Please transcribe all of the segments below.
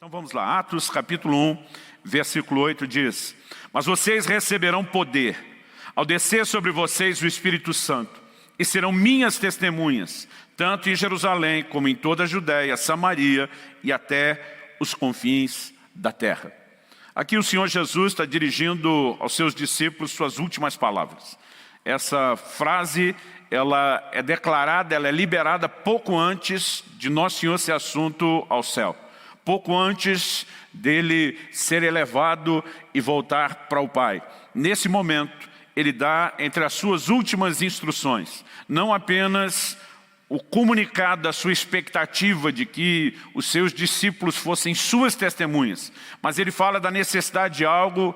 Então vamos lá, Atos capítulo 1, versículo 8 diz: Mas vocês receberão poder, ao descer sobre vocês o Espírito Santo, e serão minhas testemunhas, tanto em Jerusalém como em toda a Judéia, Samaria e até os confins da terra. Aqui o Senhor Jesus está dirigindo aos seus discípulos suas últimas palavras. Essa frase, ela é declarada, ela é liberada pouco antes de Nosso Senhor ser assunto ao céu. Pouco antes dele ser elevado e voltar para o Pai. Nesse momento, ele dá entre as suas últimas instruções, não apenas o comunicado da sua expectativa de que os seus discípulos fossem suas testemunhas, mas ele fala da necessidade de algo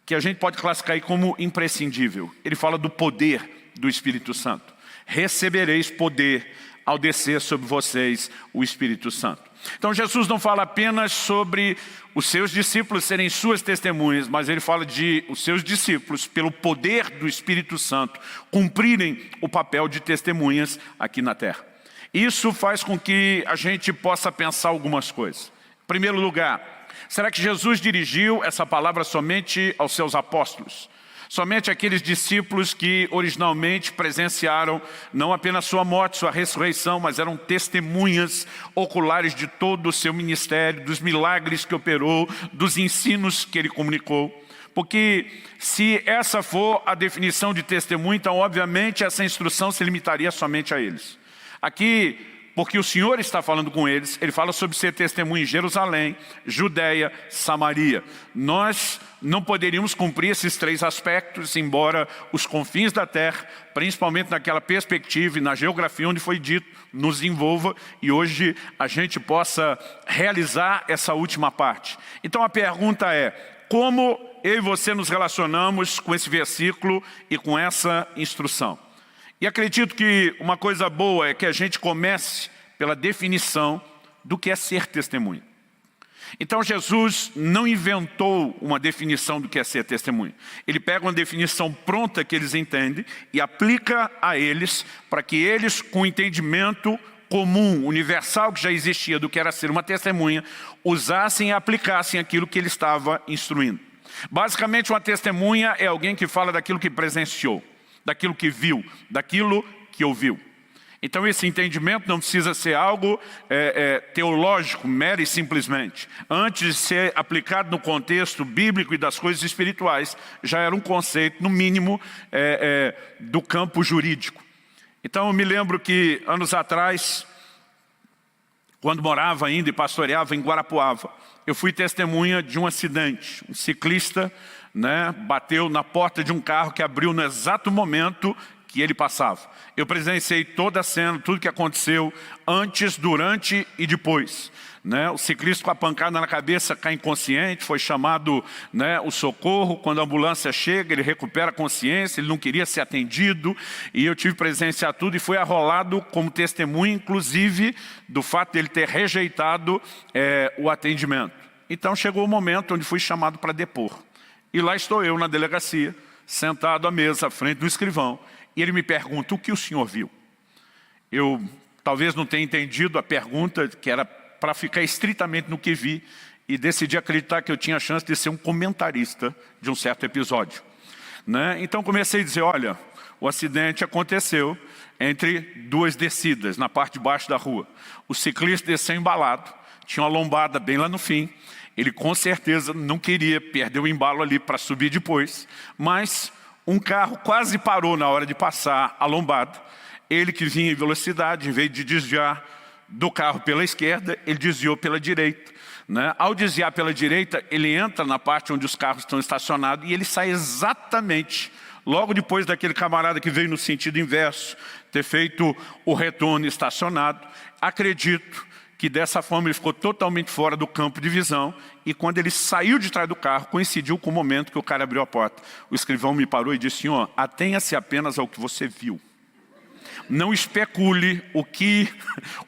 que a gente pode classificar aí como imprescindível. Ele fala do poder do Espírito Santo. Recebereis poder ao descer sobre vocês o Espírito Santo. Então Jesus não fala apenas sobre os seus discípulos serem suas testemunhas, mas ele fala de os seus discípulos, pelo poder do Espírito Santo, cumprirem o papel de testemunhas aqui na terra. Isso faz com que a gente possa pensar algumas coisas. Em primeiro lugar, será que Jesus dirigiu essa palavra somente aos seus apóstolos? Somente aqueles discípulos que originalmente presenciaram não apenas sua morte, sua ressurreição, mas eram testemunhas oculares de todo o seu ministério, dos milagres que operou, dos ensinos que ele comunicou. Porque se essa for a definição de testemunho, então obviamente essa instrução se limitaria somente a eles. Aqui, porque o Senhor está falando com eles, ele fala sobre ser testemunho em Jerusalém, Judéia, Samaria. Nós não poderíamos cumprir esses três aspectos, embora os confins da terra, principalmente naquela perspectiva e na geografia onde foi dito, nos envolva e hoje a gente possa realizar essa última parte. Então a pergunta é, como eu e você nos relacionamos com esse versículo e com essa instrução? E acredito que uma coisa boa é que a gente comece pela definição do que é ser testemunha. Então Jesus não inventou uma definição do que é ser testemunha. Ele pega uma definição pronta que eles entendem e aplica a eles para que eles, com o entendimento comum, universal que já existia do que era ser uma testemunha, usassem e aplicassem aquilo que ele estava instruindo. Basicamente uma testemunha é alguém que fala daquilo que presenciou, daquilo que viu, daquilo que ouviu. Então esse entendimento não precisa ser algo teológico, mero e simplesmente. Antes de ser aplicado no contexto bíblico e das coisas espirituais, já era um conceito, no mínimo, do campo jurídico. Então eu me lembro que anos atrás, quando morava ainda e pastoreava em Guarapuava, eu fui testemunha de um acidente. Um ciclista bateu na porta de um carro que abriu no exato momento que ele passava. Eu presenciei toda a cena, tudo que aconteceu antes, durante e depois. O ciclista com a pancada na cabeça cai inconsciente, foi chamado o socorro. Quando a ambulância chega, ele recupera a consciência, ele não queria ser atendido. E eu tive que presenciar tudo e foi arrolado como testemunha, inclusive, do fato de ele ter rejeitado o atendimento. Então chegou o momento onde fui chamado para depor. E lá estou eu na delegacia, sentado à mesa, à frente do escrivão. E ele me pergunta, o que o senhor viu? Eu talvez não tenha entendido a pergunta, que era para ficar estritamente no que vi, e decidi acreditar que eu tinha a chance de ser um comentarista de um certo episódio. Então comecei a dizer, olha, o acidente aconteceu entre duas descidas, na parte de baixo da rua. O ciclista desceu embalado, tinha uma lombada bem lá no fim. Ele com certeza não queria perder o embalo ali para subir depois, mas um carro quase parou na hora de passar a lombada. Ele que vinha em velocidade, em vez de desviar do carro pela esquerda, ele desviou pela direita. Ao desviar pela direita, ele entra na parte onde os carros estão estacionados e ele sai exatamente logo depois daquele camarada que veio no sentido inverso, ter feito o retorno estacionado. Acredito que dessa forma ele ficou totalmente fora do campo de visão e quando ele saiu de trás do carro, coincidiu com o momento que o cara abriu a porta. O escrivão me parou e disse, senhor, atenha-se apenas ao que você viu. Não especule o que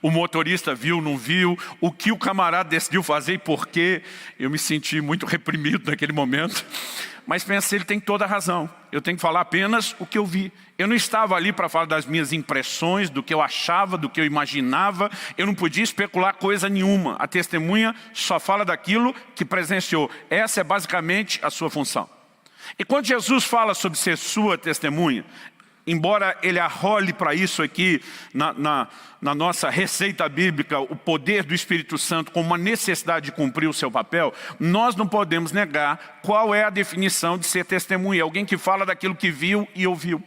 o motorista viu, não viu, o que o camarada decidiu fazer e por quê. Eu me senti muito reprimido naquele momento. Mas pensa, ele tem toda a razão. Eu tenho que falar apenas o que eu vi. Eu não estava ali para falar das minhas impressões, do que eu achava, do que eu imaginava. Eu não podia especular coisa nenhuma. A testemunha só fala daquilo que presenciou. Essa é basicamente a sua função. E quando Jesus fala sobre ser sua testemunha, embora ele arrole para isso aqui na nossa receita bíblica, o poder do Espírito Santo como uma necessidade de cumprir o seu papel, nós não podemos negar qual é a definição de ser testemunha. Alguém que fala daquilo que viu e ouviu.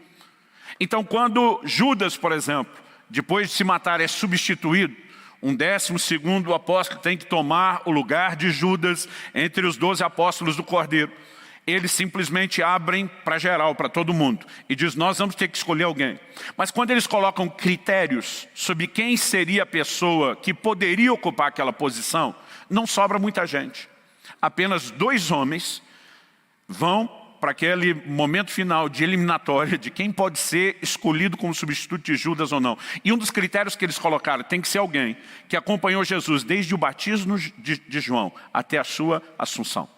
Então quando Judas, por exemplo, depois de se matar é substituído, um 12º apóstolo tem que tomar o lugar de Judas entre os 12 apóstolos do Cordeiro. Eles simplesmente abrem para geral, para todo mundo. E diz, nós vamos ter que escolher alguém. Mas quando eles colocam critérios sobre quem seria a pessoa que poderia ocupar aquela posição, não sobra muita gente. Apenas 2 homens vão para aquele momento final de eliminatória de quem pode ser escolhido como substituto de Judas ou não. E um dos critérios que eles colocaram tem que ser alguém que acompanhou Jesus desde o batismo de João até a sua assunção.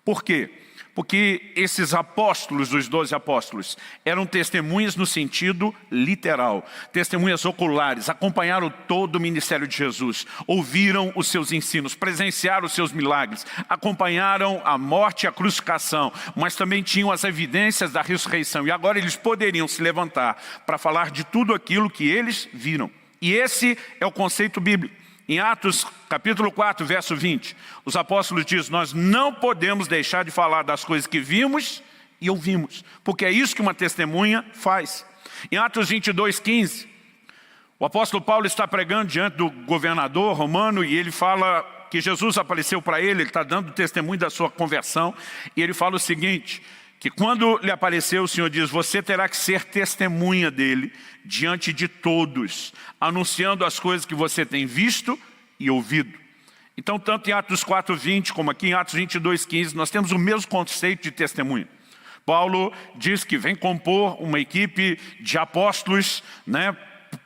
Por quê? Porque esses apóstolos, os 12 apóstolos, eram testemunhas no sentido literal. Testemunhas oculares, acompanharam todo o ministério de Jesus, ouviram os seus ensinos, presenciaram os seus milagres, acompanharam a morte e a crucificação, mas também tinham as evidências da ressurreição. E agora eles poderiam se levantar para falar de tudo aquilo que eles viram. E esse é o conceito bíblico. Em Atos capítulo 4, verso 20, os apóstolos dizem, nós não podemos deixar de falar das coisas que vimos e ouvimos, porque é isso que uma testemunha faz. Em Atos 22, 15, o apóstolo Paulo está pregando diante do governador romano e ele fala que Jesus apareceu para ele está dando testemunho da sua conversão, e ele fala o seguinte, que quando lhe apareceu, o Senhor diz, você terá que ser testemunha dele diante de todos, anunciando as coisas que você tem visto e ouvido. Então, tanto em Atos 4:20 como aqui em Atos 22:15, nós temos o mesmo conceito de testemunha. Paulo diz que vem compor uma equipe de apóstolos, né?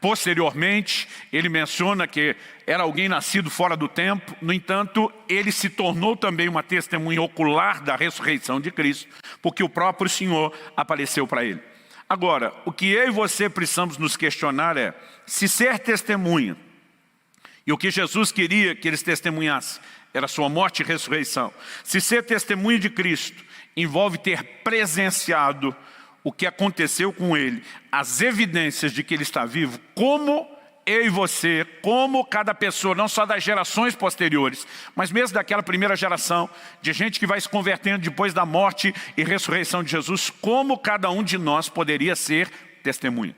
Posteriormente, ele menciona que era alguém nascido fora do tempo. No entanto, ele se tornou também uma testemunha ocular da ressurreição de Cristo, porque o próprio Senhor apareceu para ele. Agora, o que eu e você precisamos nos questionar é, se ser testemunha, e o que Jesus queria que eles testemunhassem, era sua morte e ressurreição. Se ser testemunha de Cristo envolve ter presenciado o que aconteceu com ele, as evidências de que ele está vivo, como eu e você, como cada pessoa, não só das gerações posteriores, mas mesmo daquela primeira geração, de gente que vai se convertendo depois da morte e ressurreição de Jesus, como cada um de nós poderia ser testemunha.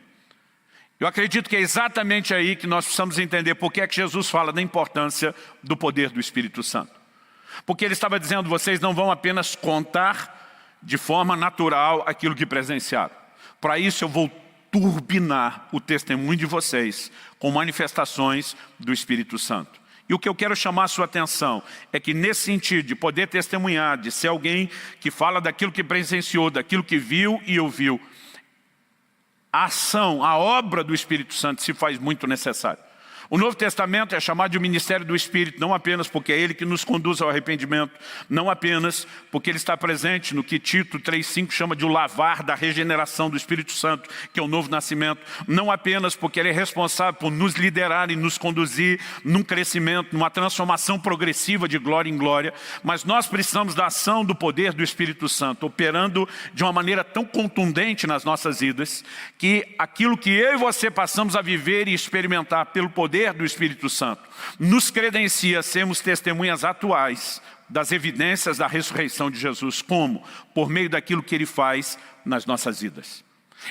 Eu acredito que é exatamente aí que nós precisamos entender por que é que Jesus fala da importância do poder do Espírito Santo. Porque ele estava dizendo, vocês não vão apenas contar de forma natural aquilo que presenciaram. Para isso eu vou turbinar o testemunho de vocês com manifestações do Espírito Santo. E o que eu quero chamar a sua atenção é que nesse sentido de poder testemunhar, de ser alguém que fala daquilo que presenciou, daquilo que viu e ouviu, a ação, a obra do Espírito Santo se faz muito necessária. O Novo Testamento é chamado de ministério do Espírito, não apenas porque é ele que nos conduz ao arrependimento, não apenas porque ele está presente no que Tito 3,5 chama de o lavar da regeneração do Espírito Santo, que é o novo nascimento, não apenas porque ele é responsável por nos liderar e nos conduzir num crescimento, numa transformação progressiva de glória em glória, mas nós precisamos da ação do poder do Espírito Santo, operando de uma maneira tão contundente nas nossas vidas, que aquilo que eu e você passamos a viver e experimentar pelo poder do Espírito Santo nos credencia a sermos testemunhas atuais das evidências da ressurreição de Jesus. Como? Por meio daquilo que ele faz nas nossas vidas.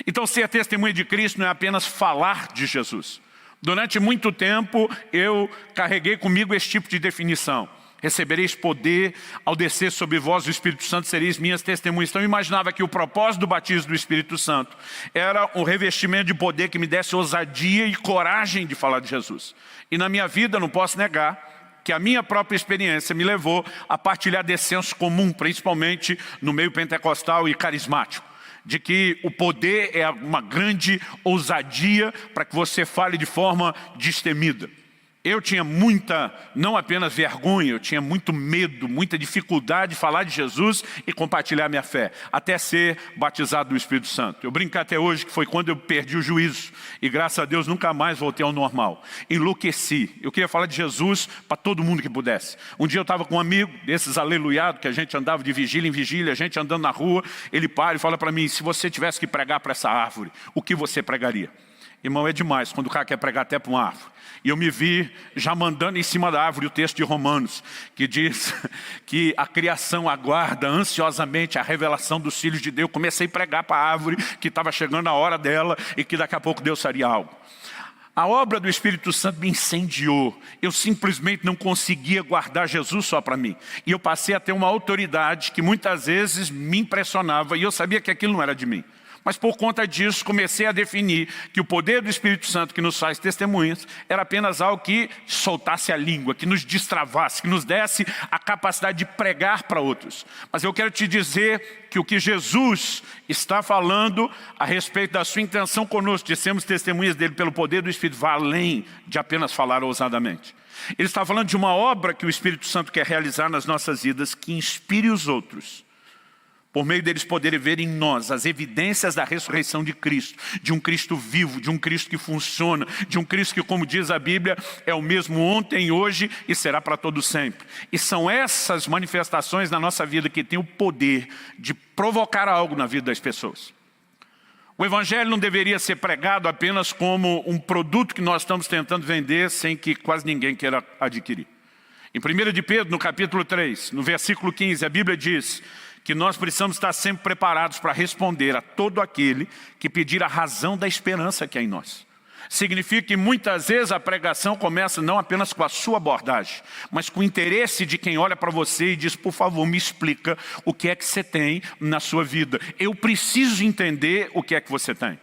Então, ser testemunha de Cristo não é apenas falar de Jesus. Durante muito tempo eu carreguei comigo esse tipo de definição. Recebereis poder, ao descer sobre vós o Espírito Santo, sereis minhas testemunhas. Então eu imaginava que o propósito do batismo do Espírito Santo era um revestimento de poder que me desse ousadia e coragem de falar de Jesus. E na minha vida, não posso negar, que a minha própria experiência me levou a partilhar desse senso comum, principalmente no meio pentecostal e carismático, de que o poder é uma grande ousadia para que você fale de forma destemida. Eu tinha muita, não apenas vergonha, eu tinha muito medo, muita dificuldade de falar de Jesus e compartilhar minha fé, até ser batizado do Espírito Santo. Eu brinco até hoje que foi quando eu perdi o juízo e graças a Deus nunca mais voltei ao normal. Enlouqueci. Eu queria falar de Jesus para todo mundo que pudesse. Um dia eu estava com um amigo desses aleluiados, que a gente andava de vigília em vigília, a gente andando na rua, ele para e fala para mim, se você tivesse que pregar para essa árvore, o que você pregaria? Irmão, é demais quando o cara quer pregar até para uma árvore. E eu me vi já mandando em cima da árvore o texto de Romanos, que diz que a criação aguarda ansiosamente a revelação dos filhos de Deus. Eu comecei a pregar para a árvore que estava chegando a hora dela e que daqui a pouco Deus faria algo. A obra do Espírito Santo me incendiou. Eu simplesmente não conseguia guardar Jesus só para mim. E eu passei a ter uma autoridade que muitas vezes me impressionava e eu sabia que aquilo não era de mim. Mas por conta disso, comecei a definir que o poder do Espírito Santo que nos faz testemunhas era apenas algo que soltasse a língua, que nos destravasse, que nos desse a capacidade de pregar para outros. Mas eu quero te dizer que o que Jesus está falando a respeito da sua intenção conosco, de sermos testemunhas dele pelo poder do Espírito, vai além de apenas falar ousadamente. Ele está falando de uma obra que o Espírito Santo quer realizar nas nossas vidas, que inspire os outros, por meio deles poderem ver em nós as evidências da ressurreição de Cristo, de um Cristo vivo, de um Cristo que funciona, de um Cristo que, como diz a Bíblia, é o mesmo ontem, hoje e será para todo sempre. E são essas manifestações na nossa vida que têm o poder de provocar algo na vida das pessoas. O Evangelho não deveria ser pregado apenas como um produto que nós estamos tentando vender sem que quase ninguém queira adquirir. Em 1 de Pedro, no capítulo 3, no versículo 15, a Bíblia diz que nós precisamos estar sempre preparados para responder a todo aquele que pedir a razão da esperança que é em nós. Significa que muitas vezes a pregação começa não apenas com a sua abordagem, mas com o interesse de quem olha para você e diz, por favor, me explica o que é que você tem na sua vida. Eu preciso entender o que é que você tem.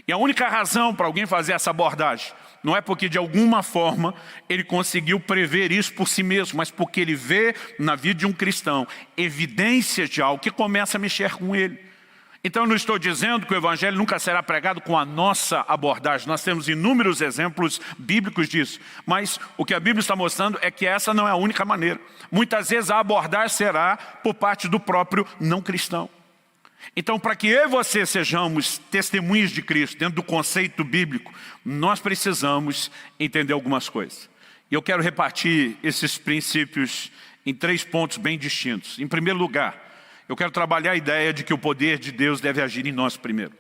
E a única razão para alguém fazer essa abordagem não é porque de alguma forma ele conseguiu prever isso por si mesmo, mas porque ele vê na vida de um cristão evidências de algo que começa a mexer com ele. Então eu não estou dizendo que o Evangelho nunca será pregado com a nossa abordagem. Nós temos inúmeros exemplos bíblicos disso. Mas o que a Bíblia está mostrando é que essa não é a única maneira. Muitas vezes a abordagem será por parte do próprio não cristão. Então, para que eu e você sejamos testemunhas de Cristo dentro do conceito bíblico, nós precisamos entender algumas coisas. E eu quero repartir esses princípios em 3 pontos bem distintos. Em primeiro lugar, eu quero trabalhar a ideia de que o poder de Deus deve agir em nós primeiro.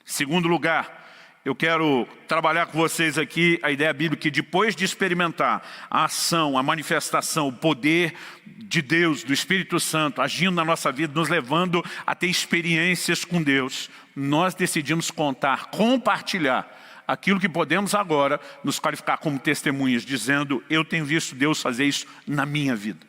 Em segundo lugar, eu quero trabalhar com vocês aqui a ideia bíblica que depois de experimentar a ação, a manifestação, o poder de Deus, do Espírito Santo, agindo na nossa vida, nos levando a ter experiências com Deus, nós decidimos contar, compartilhar aquilo que podemos agora nos qualificar como testemunhas, dizendo, eu tenho visto Deus fazer isso na minha vida.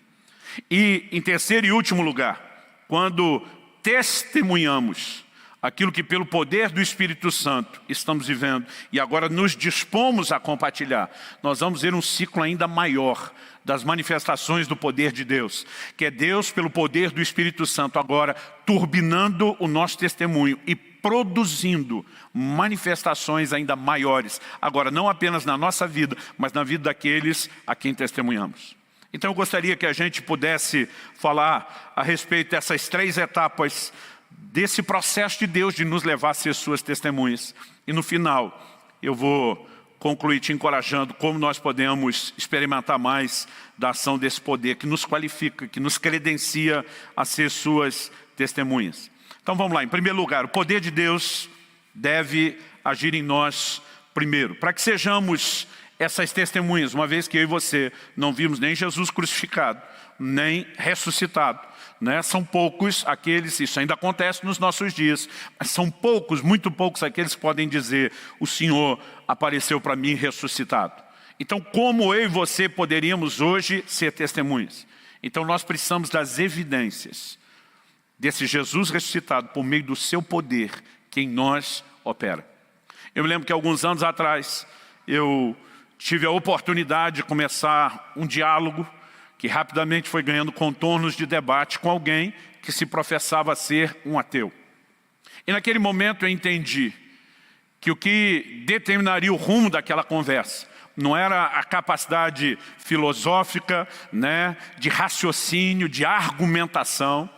E em terceiro e último lugar, quando testemunhamos aquilo que pelo poder do Espírito Santo estamos vivendo e agora nos dispomos a compartilhar, nós vamos ver um ciclo ainda maior das manifestações do poder de Deus, que é Deus pelo poder do Espírito Santo agora turbinando o nosso testemunho e produzindo manifestações ainda maiores, agora não apenas na nossa vida, mas na vida daqueles a quem testemunhamos. Então eu gostaria que a gente pudesse falar a respeito dessas 3 etapas desse processo de Deus de nos levar a ser suas testemunhas. E no final, eu vou concluir te encorajando como nós podemos experimentar mais da ação desse poder que nos qualifica, que nos credencia a ser suas testemunhas. Então vamos lá, em primeiro lugar, o poder de Deus deve agir em nós primeiro. Para que sejamos essas testemunhas, uma vez que eu e você não vimos nem Jesus crucificado, nem ressuscitado, né? São poucos aqueles, isso ainda acontece nos nossos dias, mas são poucos, muito poucos aqueles que podem dizer, o Senhor apareceu para mim ressuscitado. Então como eu e você poderíamos hoje ser testemunhas? Então nós precisamos das evidências desse Jesus ressuscitado por meio do seu poder que em nós opera. Eu me lembro que alguns anos atrás eu tive a oportunidade de começar um diálogo que rapidamente foi ganhando contornos de debate com alguém que se professava ser um ateu. E naquele momento eu entendi que o que determinaria o rumo daquela conversa não era a capacidade filosófica, né, de raciocínio, de argumentação.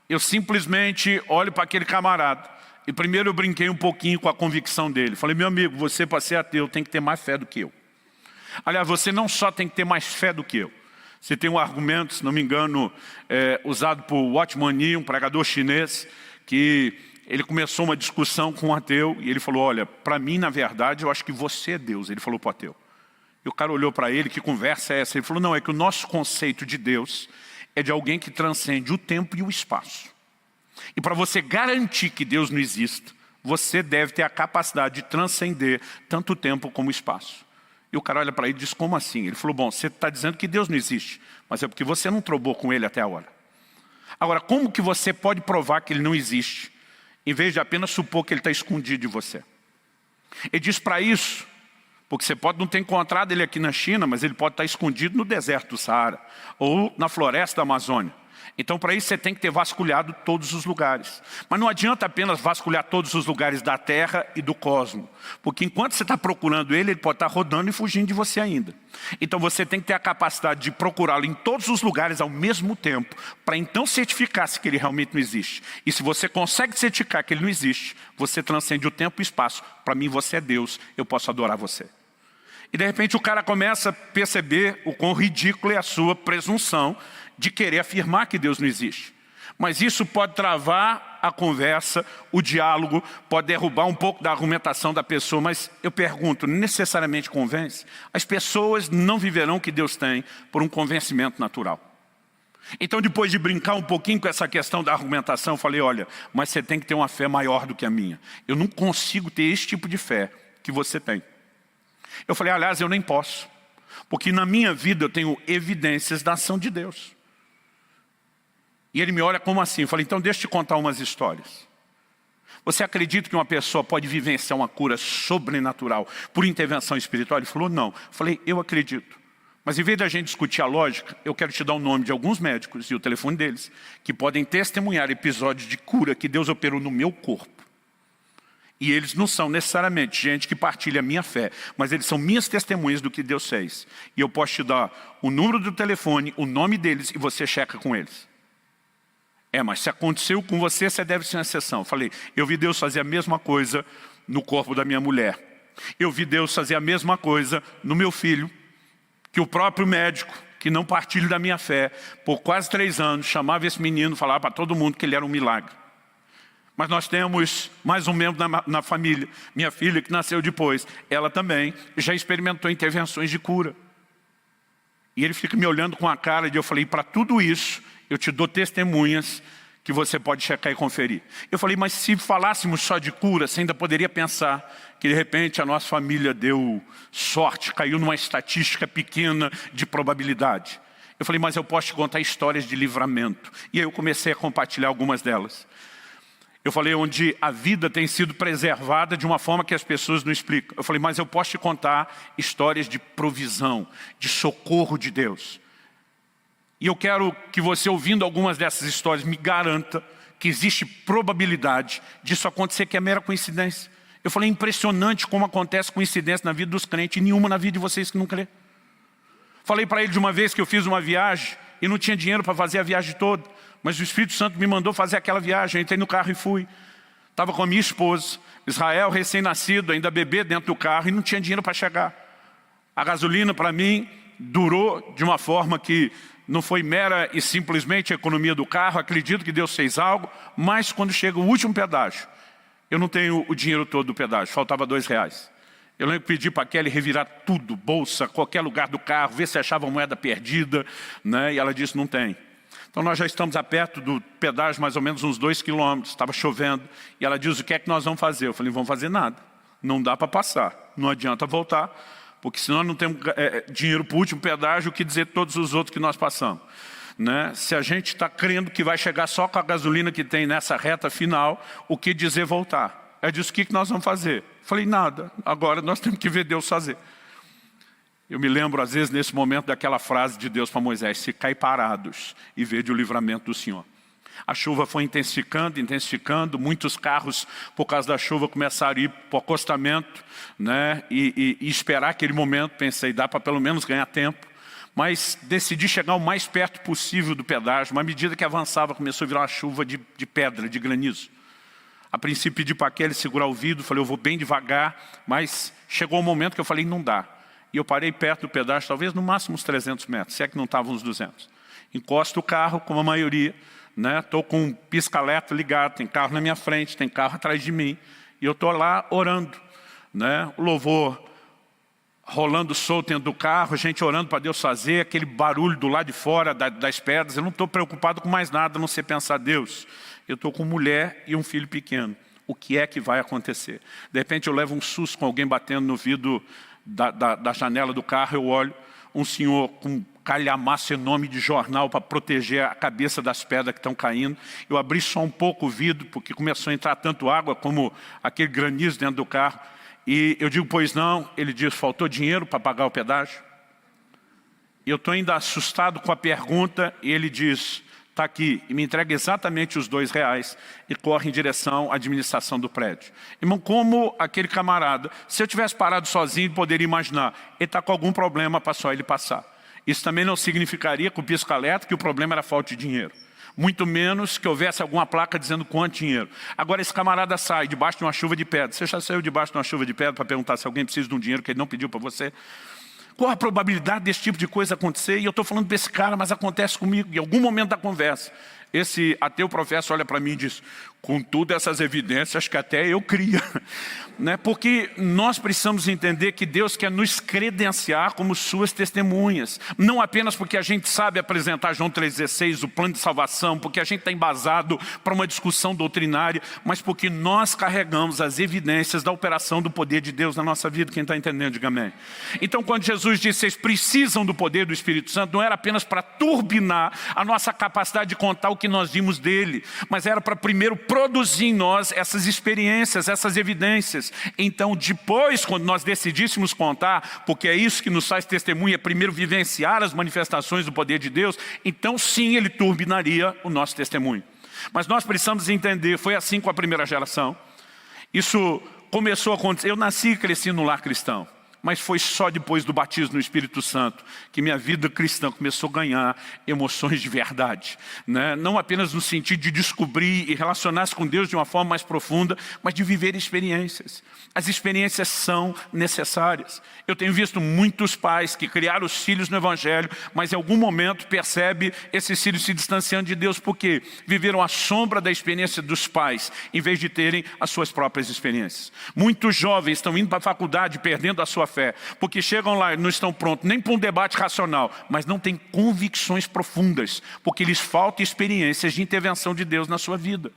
Eu simplesmente olho para aquele camarada e primeiro eu brinquei um pouquinho com a convicção dele. Falei, meu amigo, você para ser ateu tem que ter mais fé do que eu. Aliás, você não só tem que ter mais fé do que eu. Você tem um argumento, se não me engano, usado por Watchman Nee, um pregador chinês, que ele começou uma discussão com um ateu e ele falou, olha, para mim, na verdade, eu acho que você é Deus. Ele falou para o ateu. E o cara olhou para ele, que conversa é essa? Ele falou, não, é que o nosso conceito de Deus é de alguém que transcende o tempo e o espaço. E para você garantir que Deus não exista, você deve ter a capacidade de transcender tanto o tempo como o espaço. E o cara olha para ele e diz, como assim? Ele falou, bom, você está dizendo que Deus não existe, mas é porque você não trobou com ele até agora. Agora, como que você pode provar que ele não existe, em vez de apenas supor que ele está escondido de você? Ele diz para isso, porque você pode não ter encontrado ele aqui na China, mas ele pode estar escondido no deserto do Saara, ou na floresta da Amazônia. Então, para isso, você tem que ter vasculhado todos os lugares. Mas não adianta apenas vasculhar todos os lugares da Terra e do cosmos. Porque enquanto você está procurando ele pode estar rodando e fugindo de você ainda. Então, você tem que ter a capacidade de procurá-lo em todos os lugares ao mesmo tempo, para então certificar se que ele realmente não existe. E se você consegue certificar que ele não existe, você transcende o tempo e o espaço. Para mim, você é Deus, eu posso adorar você. E de repente o cara começa a perceber o quão ridículo é a sua presunção de querer afirmar que Deus não existe. Mas isso pode travar a conversa, o diálogo, pode derrubar um pouco da argumentação da pessoa. Mas eu pergunto, necessariamente convence? As pessoas não viverão o que Deus tem por um convencimento natural. Então, depois de brincar um pouquinho com essa questão da argumentação, eu falei, olha, mas você tem que ter uma fé maior do que a minha. Eu não consigo ter esse tipo de fé que você tem. Eu falei, aliás, eu nem posso, porque na minha vida eu tenho evidências da ação de Deus. E ele me olha como assim? Eu falei, então deixa eu te contar umas histórias. Você acredita que uma pessoa pode vivenciar uma cura sobrenatural por intervenção espiritual? Ele falou, não. Eu falei, eu acredito. Mas em vez da gente discutir a lógica, eu quero te dar o nome de alguns médicos e o telefone deles, que podem testemunhar episódios de cura que Deus operou no meu corpo. E eles não são necessariamente gente que partilha a minha fé, mas eles são minhas testemunhas do que Deus fez. E eu posso te dar o número do telefone, o nome deles, e você checa com eles. Mas se aconteceu com você, você deve ser uma exceção. Eu falei, eu vi Deus fazer a mesma coisa no corpo da minha mulher. Eu vi Deus fazer a mesma coisa no meu filho, que o próprio médico, que não partilha da minha fé, por quase 3 anos, chamava esse menino, falava para todo mundo que ele era um milagre. Mas nós temos mais um membro na família, minha filha que nasceu depois, ela também já experimentou intervenções de cura. E ele fica me olhando com a cara e eu falei, para tudo isso, eu te dou testemunhas que você pode checar e conferir. Eu falei, mas se falássemos só de cura, você ainda poderia pensar que de repente a nossa família deu sorte, caiu numa estatística pequena de probabilidade. Eu falei, mas eu posso te contar histórias de livramento. E aí eu comecei a compartilhar algumas delas. Eu falei, onde a vida tem sido preservada de uma forma que as pessoas não explicam. Eu falei, mas eu posso te contar histórias de provisão, de socorro de Deus. E eu quero que você, ouvindo algumas dessas histórias, me garanta que existe probabilidade disso acontecer, que é mera coincidência. Eu falei, impressionante como acontece coincidência na vida dos crentes e nenhuma na vida de vocês que não crê. Falei para ele de uma vez que eu fiz uma viagem e não tinha dinheiro para fazer a viagem toda. Mas o Espírito Santo me mandou fazer aquela viagem, eu entrei no carro e fui. Estava com a minha esposa, Israel, recém-nascido, ainda bebê dentro do carro e não tinha dinheiro para chegar. A gasolina para mim durou de uma forma que não foi mera e simplesmente a economia do carro, acredito que Deus fez algo, mas quando chega o último pedágio, eu não tenho o dinheiro todo do pedágio, faltava R$2. Eu lembro que pedi para a Kelly revirar tudo, bolsa, qualquer lugar do carro, ver se achava moeda perdida, né? E ela disse, não tem. Então nós já estamos a perto do pedágio, mais ou menos uns 2 quilômetros, estava chovendo. E ela diz, o que é que nós vamos fazer? Eu falei, não vamos fazer nada. Não dá para passar, não adianta voltar, porque senão não temos dinheiro para o último pedágio, o que dizer todos os outros que nós passamos. Né? Se a gente está crendo que vai chegar só com a gasolina que tem nessa reta final, o que dizer voltar? Ela disse, o que nós vamos fazer? Eu falei, nada, agora nós temos que ver Deus fazer. Eu me lembro, às vezes, nesse momento, daquela frase de Deus para Moisés, ficai parados e vede o livramento do Senhor. A chuva foi intensificando, intensificando, muitos carros, por causa da chuva, começaram a ir para o acostamento, né? E esperar aquele momento. Pensei, dá para pelo menos ganhar tempo. Mas decidi chegar o mais perto possível do pedágio. Mas à medida que avançava, começou a virar uma chuva de pedra, de granizo. A princípio pedi para aquele segurar o vidro, falei, eu vou bem devagar, mas chegou um momento que eu falei, não dá. E eu parei perto do pedágio, talvez no máximo uns 300 metros, se é que não estavam uns 200. Encosto o carro, como a maioria, né? Estou com um pisca-alerta ligado, tem carro na minha frente, tem carro atrás de mim, e eu estou lá orando, né? O louvor rolando solto dentro do carro, a gente orando para Deus fazer, aquele barulho do lado de fora das pedras. Eu não estou preocupado com mais nada, a não ser pensar, Deus, eu estou com mulher e um filho pequeno. O que é que vai acontecer? De repente eu levo um susto com alguém batendo no vidro da janela do carro, eu olho, um senhor com calhamaço enorme de jornal para proteger a cabeça das pedras que estão caindo. Eu abri só um pouco o vidro, porque começou a entrar tanto água como aquele granizo dentro do carro. E eu digo, pois não. Ele diz, faltou dinheiro para pagar o pedágio? E eu estou ainda assustado com a pergunta, e ele diz, está aqui, e me entrega exatamente os R$2 e corre em direção à administração do prédio. Irmão, como aquele camarada, se eu tivesse parado sozinho, poderia imaginar, ele está com algum problema para só ele passar. Isso também não significaria, com o pisca-alerta, que o problema era falta de dinheiro. Muito menos que houvesse alguma placa dizendo quanto dinheiro. Agora esse camarada sai debaixo de uma chuva de pedra. Você já saiu debaixo de uma chuva de pedra para perguntar se alguém precisa de um dinheiro que ele não pediu para você? Qual a probabilidade desse tipo de coisa acontecer? E eu estou falando para esse cara, mas acontece comigo. Em algum momento da conversa, esse ateu professo olha para mim e diz, com todas essas evidências que até eu cria. Né? Porque nós precisamos entender que Deus quer nos credenciar como suas testemunhas. Não apenas porque a gente sabe apresentar João 3,16, o plano de salvação, porque a gente está embasado para uma discussão doutrinária, mas porque nós carregamos as evidências da operação do poder de Deus na nossa vida. Quem está entendendo, diga amém. Então quando Jesus disse, vocês precisam do poder do Espírito Santo, não era apenas para turbinar a nossa capacidade de contar o que nós vimos dele, mas era para primeiro produzir em nós essas experiências, essas evidências. Então depois, quando nós decidíssemos contar, porque é isso que nos faz testemunha, primeiro vivenciar as manifestações do poder de Deus, então sim ele turbinaria o nosso testemunho. Mas nós precisamos entender, foi assim com a primeira geração. Isso começou a acontecer, eu nasci e cresci no lar cristão. Mas foi só depois do batismo no Espírito Santo que minha vida cristã começou a ganhar emoções de verdade. Né? Não apenas no sentido de descobrir e relacionar-se com Deus de uma forma mais profunda, mas de viver experiências. As experiências são necessárias. Eu tenho visto muitos pais que criaram os filhos no Evangelho, mas em algum momento percebe esses filhos se distanciando de Deus, porque viveram a sombra da experiência dos pais, em vez de terem as suas próprias experiências. Muitos jovens estão indo para a faculdade perdendo a sua fé, porque chegam lá e não estão prontos nem para um debate racional, mas não têm convicções profundas, porque lhes falta experiências de intervenção de Deus na sua vida.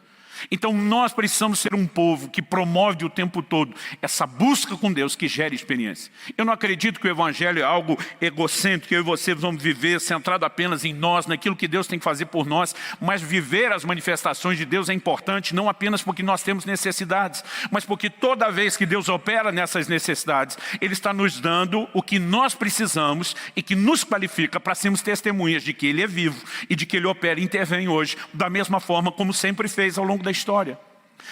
Então nós precisamos ser um povo que promove o tempo todo essa busca com Deus que gera experiência. Eu não acredito que o Evangelho é algo egocêntrico, que eu e você vamos viver centrado apenas em nós, naquilo que Deus tem que fazer por nós, mas viver as manifestações de Deus é importante, não apenas porque nós temos necessidades, mas porque toda vez que Deus opera nessas necessidades, Ele está nos dando o que nós precisamos e que nos qualifica para sermos testemunhas de que Ele é vivo e de que Ele opera e intervém hoje, da mesma forma como sempre fez ao longo da história.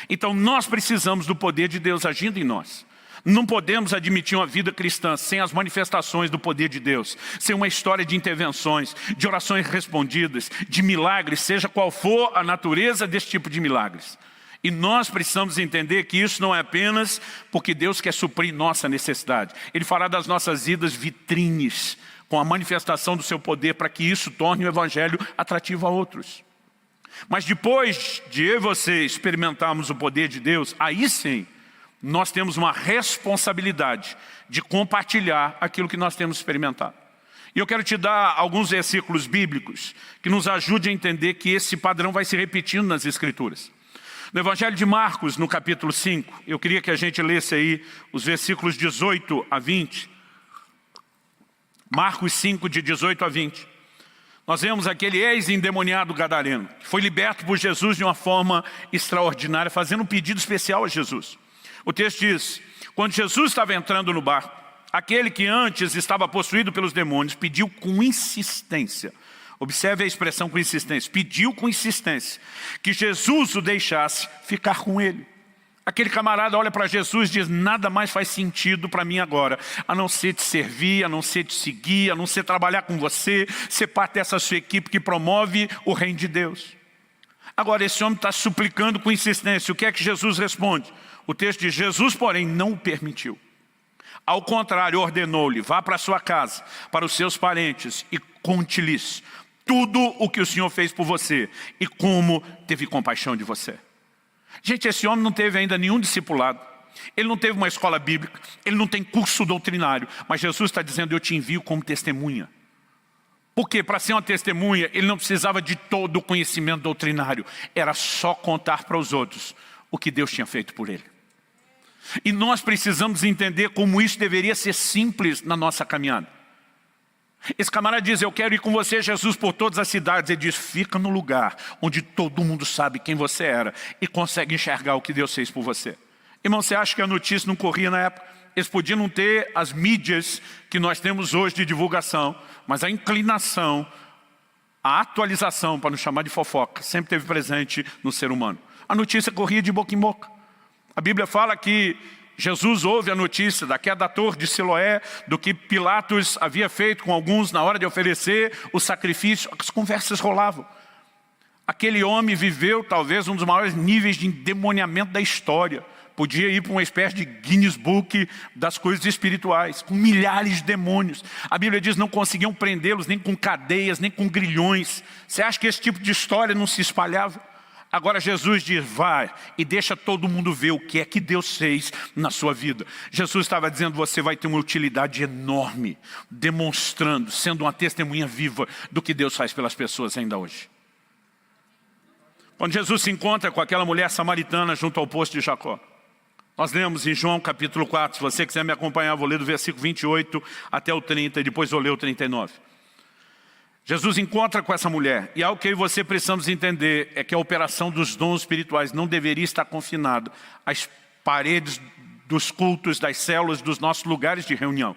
Então nós precisamos do poder de Deus agindo em nós. Não podemos admitir uma vida cristã sem as manifestações do poder de Deus, sem uma história de intervenções, de orações respondidas, de milagres, seja qual for a natureza desse tipo de milagres. E nós precisamos entender que isso não é apenas porque Deus quer suprir nossa necessidade. Ele fará das nossas vidas vitrines, com a manifestação do seu poder, para que isso torne o Evangelho atrativo a outros. Mas depois de eu e você experimentarmos o poder de Deus, aí sim, nós temos uma responsabilidade de compartilhar aquilo que nós temos experimentado. E eu quero te dar alguns versículos bíblicos que nos ajudem a entender que esse padrão vai se repetindo nas Escrituras. No Evangelho de Marcos, no capítulo 5, eu queria que a gente lesse aí os versículos 18 a 20. Marcos 5, de 18 a 20. Nós vemos aquele ex-endemoniado gadareno, que foi liberto por Jesus de uma forma extraordinária, fazendo um pedido especial a Jesus. O texto diz, quando Jesus estava entrando no barco, aquele que antes estava possuído pelos demônios pediu com insistência. Observe a expressão com insistência. Pediu com insistência que Jesus o deixasse ficar com ele. Aquele camarada olha para Jesus e diz, nada mais faz sentido para mim agora, a não ser te servir, a não ser te seguir, a não ser trabalhar com você, ser parte dessa sua equipe que promove o reino de Deus. Agora, esse homem está suplicando com insistência. O que é que Jesus responde? O texto diz, Jesus, porém, não o permitiu. Ao contrário, ordenou-lhe, vá para a sua casa, para os seus parentes e conte-lhes tudo o que o Senhor fez por você e como teve compaixão de você. Gente, esse homem não teve ainda nenhum discipulado. Ele não teve uma escola bíblica. Ele não tem curso doutrinário. Mas Jesus está dizendo, eu te envio como testemunha. Por quê? Para ser uma testemunha, ele não precisava de todo o conhecimento doutrinário. Era só contar para os outros o que Deus tinha feito por ele. E nós precisamos entender como isso deveria ser simples na nossa caminhada. Esse camarada diz, eu quero ir com você, Jesus, por todas as cidades. Ele diz, fica no lugar onde todo mundo sabe quem você era e consegue enxergar o que Deus fez por você. Irmão, você acha que a notícia não corria na época? Eles podiam não ter as mídias que nós temos hoje de divulgação, mas a inclinação, a atualização, para não chamar de fofoca, sempre teve presente no ser humano. A notícia corria de boca em boca. A Bíblia fala que Jesus ouve a notícia da queda da torre de Siloé, do que Pilatos havia feito com alguns na hora de oferecer o sacrifício. As conversas rolavam. Aquele homem viveu talvez um dos maiores níveis de endemoniamento da história. Podia ir para uma espécie de Guinness Book das coisas espirituais, com milhares de demônios. A Bíblia diz que não conseguiam prendê-los nem com cadeias, nem com grilhões. Você acha que esse tipo de história não se espalhava? Agora Jesus diz, vai e deixa todo mundo ver o que é que Deus fez na sua vida. Jesus estava dizendo, você vai ter uma utilidade enorme, demonstrando, sendo uma testemunha viva do que Deus faz pelas pessoas ainda hoje. Quando Jesus se encontra com aquela mulher samaritana junto ao poço de Jacó, nós lemos em João capítulo 4, se você quiser me acompanhar, eu vou ler do versículo 28 até o 30 e depois vou ler o 39. Jesus encontra com essa mulher, e algo que eu e você precisamos entender é que a operação dos dons espirituais não deveria estar confinada às paredes dos cultos, das células, dos nossos lugares de reunião.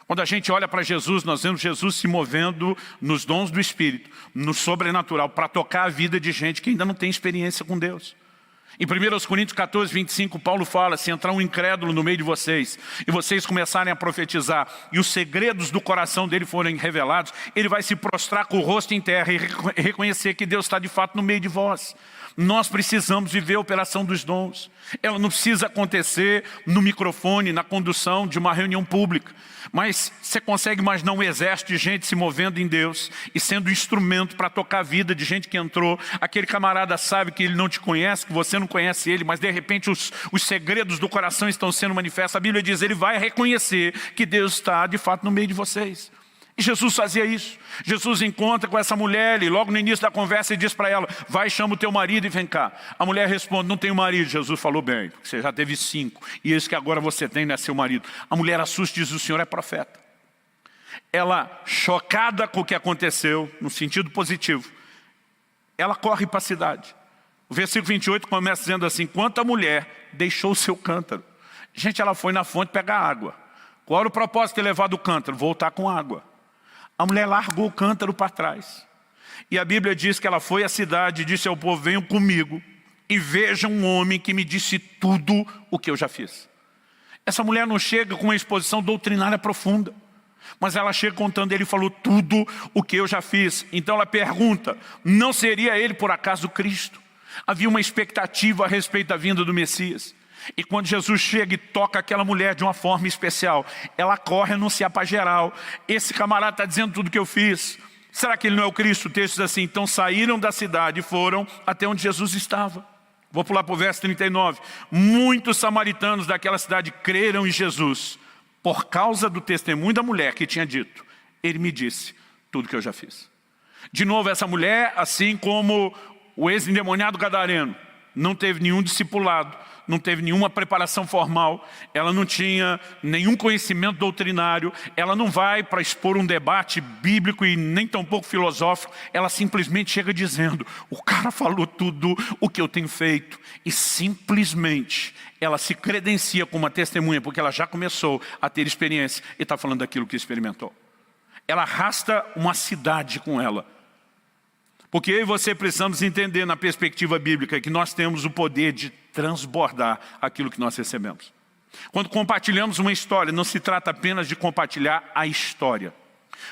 Quando a gente olha para Jesus, nós vemos Jesus se movendo nos dons do Espírito, no sobrenatural, para tocar a vida de gente que ainda não tem experiência com Deus. Em 1 Coríntios 14, 25, Paulo fala, se entrar um incrédulo no meio de vocês, e vocês começarem a profetizar, e os segredos do coração dele forem revelados, ele vai se prostrar com o rosto em terra e reconhecer que Deus está de fato no meio de vós. Nós precisamos viver a operação dos dons. Ela não precisa acontecer no microfone, na condução de uma reunião pública. Mas você consegue imaginar um exército de gente se movendo em Deus e sendo instrumento para tocar a vida de gente que entrou. Aquele camarada sabe que ele não te conhece, que você não conhece ele, mas de repente os segredos do coração estão sendo manifestos. A Bíblia diz, ele vai reconhecer que Deus está de fato no meio de vocês. E Jesus fazia isso. Jesus encontra com essa mulher e logo no início da conversa ele diz para ela, vai, chama o teu marido e vem cá. A mulher responde, não tenho marido. Jesus falou, bem, porque você já teve 5 e esse que agora você tem não é seu marido. A mulher assusta e diz, o Senhor é profeta. Ela, chocada com o que aconteceu, no sentido positivo, ela corre para a cidade. O versículo 28 começa dizendo assim, enquanto a mulher deixou o seu cântaro. Gente, ela foi na fonte pegar água. Qual era o propósito de levar do cântaro? Voltar com água. A mulher largou o cântaro para trás. E a Bíblia diz que ela foi à cidade e disse ao povo, venham comigo e vejam um homem que me disse tudo o que eu já fiz. Essa mulher não chega com uma exposição doutrinária profunda, mas ela chega contando, ele falou tudo o que eu já fiz. Então ela pergunta, não seria ele por acaso Cristo? Havia uma expectativa a respeito da vinda do Messias. E quando Jesus chega e toca aquela mulher de uma forma especial, ela corre a anunciar para geral. Esse camarada está dizendo tudo o que eu fiz. Será que ele não é o Cristo? O texto diz assim, então saíram da cidade e foram até onde Jesus estava. Vou pular para o verso 39. Muitos samaritanos daquela cidade creram em Jesus, por causa do testemunho da mulher que tinha dito, ele me disse tudo o que eu já fiz. De novo, essa mulher, assim como o ex-endemoniado gadareno, não teve nenhum discipulado, não teve nenhuma preparação formal, ela não tinha nenhum conhecimento doutrinário, ela não vai para expor um debate bíblico e nem tampouco filosófico, ela simplesmente chega dizendo, o cara falou tudo o que eu tenho feito, e simplesmente ela se credencia como uma testemunha, porque ela já começou a ter experiência e está falando daquilo que experimentou. Ela arrasta uma cidade com ela, Porque eu e você precisamos entender na perspectiva bíblica que nós temos o poder de transbordar aquilo que nós recebemos. Quando compartilhamos uma história, não se trata apenas de compartilhar a história.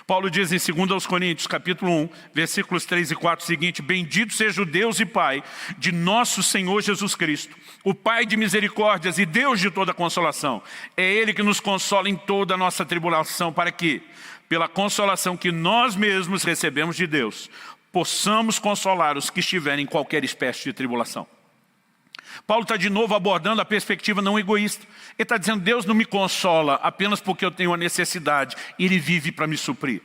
Paulo diz em 2 Coríntios, capítulo 1, versículos 3 e 4, o seguinte: bendito seja o Deus e Pai de nosso Senhor Jesus Cristo, o Pai de misericórdias e Deus de toda consolação. É Ele que nos consola em toda a nossa tribulação, para que, pela consolação que nós mesmos recebemos de Deus, possamos consolar os que estiverem em qualquer espécie de tribulação. Paulo está de novo abordando a perspectiva não egoísta. Ele está dizendo, Deus não me consola apenas porque eu tenho a necessidade, Ele vive para me suprir.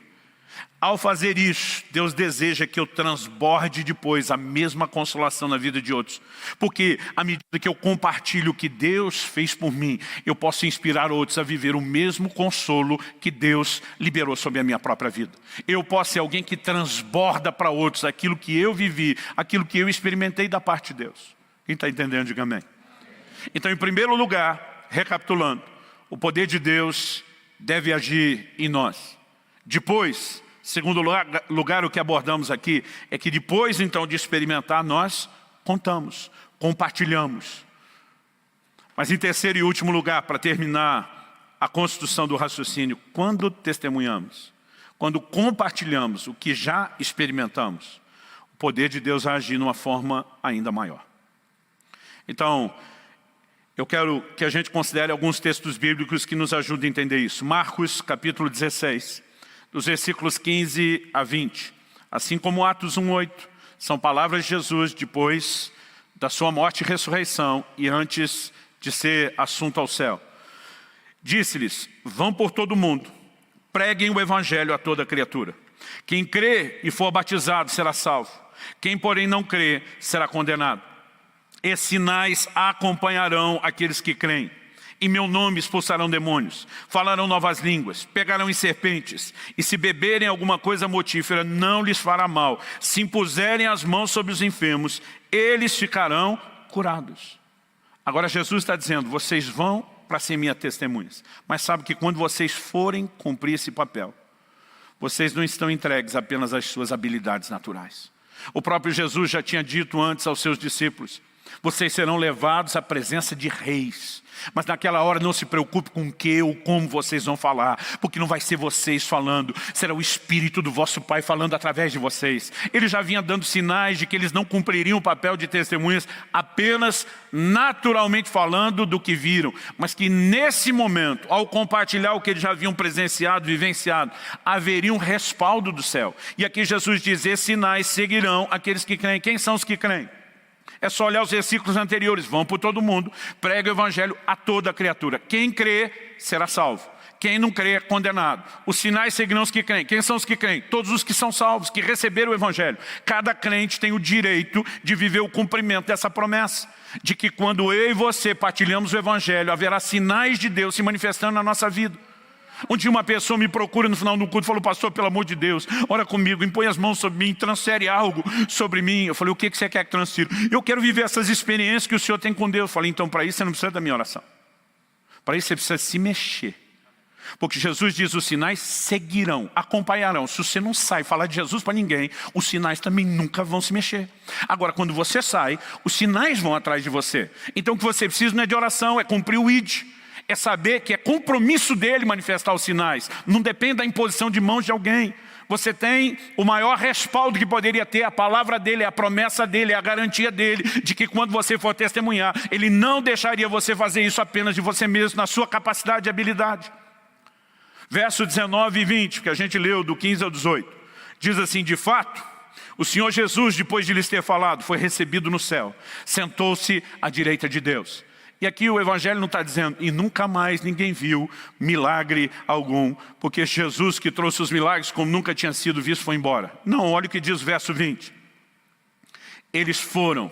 Ao fazer isso, Deus deseja que eu transborde depois a mesma consolação na vida de outros. Porque à medida que eu compartilho o que Deus fez por mim, eu posso inspirar outros a viver o mesmo consolo que Deus liberou sobre a minha própria vida. Eu posso ser alguém que transborda para outros aquilo que eu vivi, aquilo que eu experimentei da parte de Deus. Quem está entendendo, diga amém. Então, em primeiro lugar, recapitulando, o poder de Deus deve agir em nós. Depois, segundo lugar, o que abordamos aqui é que depois, então, de experimentar, nós contamos, compartilhamos. Mas em terceiro e último lugar, para terminar a construção do raciocínio, quando testemunhamos, quando compartilhamos o que já experimentamos, o poder de Deus vai agir de uma forma ainda maior. Então, eu quero que a gente considere alguns textos bíblicos que nos ajudem a entender isso. Marcos, capítulo 16, dos versículos 15 a 20. Assim como Atos 1:8, são palavras de Jesus depois da sua morte e ressurreição e antes de ser assunto ao céu. Disse-lhes, vão por todo o mundo, preguem o evangelho a toda criatura. Quem crê e for batizado será salvo. Quem, porém, não crê, será condenado. E sinais acompanharão aqueles que creem. Em meu nome expulsarão demônios, falarão novas línguas, pegarão em serpentes, e se beberem alguma coisa mortífera, não lhes fará mal. Se impuserem as mãos sobre os enfermos, eles ficarão curados. Agora Jesus está dizendo, vocês vão para ser minhas testemunhas. Mas sabe que quando vocês forem cumprir esse papel, vocês não estão entregues apenas às suas habilidades naturais. O próprio Jesus já tinha dito antes aos seus discípulos, vocês serão levados à presença de reis. Mas naquela hora não se preocupe com o que ou como vocês vão falar, porque não vai ser vocês falando, será o Espírito do vosso Pai falando através de vocês. Ele já vinha dando sinais de que eles não cumpririam o papel de testemunhas apenas naturalmente falando do que viram, mas que nesse momento, ao compartilhar o que eles já haviam presenciado, vivenciado, haveria um respaldo do céu. E aqui Jesus diz, esses sinais seguirão aqueles que creem. Quem são os que creem? É só olhar os versículos anteriores. Vão por todo mundo, prega o evangelho a toda criatura. Quem crê, será salvo. Quem não crê, é condenado. Os sinais seguirão os que creem. Quem são os que creem? Todos os que são salvos, que receberam o evangelho. Cada crente tem o direito de viver o cumprimento dessa promessa. De que quando eu e você partilhamos o evangelho, haverá sinais de Deus se manifestando na nossa vida. Um dia uma pessoa me procura no final do culto e falou, pastor, pelo amor de Deus, ora comigo, impõe as mãos sobre mim, transfere algo sobre mim. Eu falei, o que você quer que transfira? Eu quero viver essas experiências que o Senhor tem com Deus. Eu falei, então para isso você não precisa da minha oração. Para isso você precisa se mexer. Porque Jesus diz, os sinais seguirão, acompanharão. Se você não sai falar de Jesus para ninguém, os sinais também nunca vão se mexer. Agora, quando você sai, os sinais vão atrás de você. Então o que você precisa não é de oração, é cumprir o ID. É saber que é compromisso dele manifestar os sinais. Não depende da imposição de mãos de alguém. Você tem o maior respaldo que poderia ter, a palavra dele, a promessa dele, a garantia dele, de que quando você for testemunhar, ele não deixaria você fazer isso apenas de você mesmo, na sua capacidade e habilidade. Verso 19 e 20, que a gente leu do 15 ao 18, diz assim, de fato, o Senhor Jesus, depois de lhes ter falado, foi recebido no céu, sentou-se à direita de Deus. E aqui o Evangelho não está dizendo, e nunca mais ninguém viu milagre algum, porque Jesus que trouxe os milagres como nunca tinha sido visto foi embora. Não, olha o que diz o verso 20. Eles foram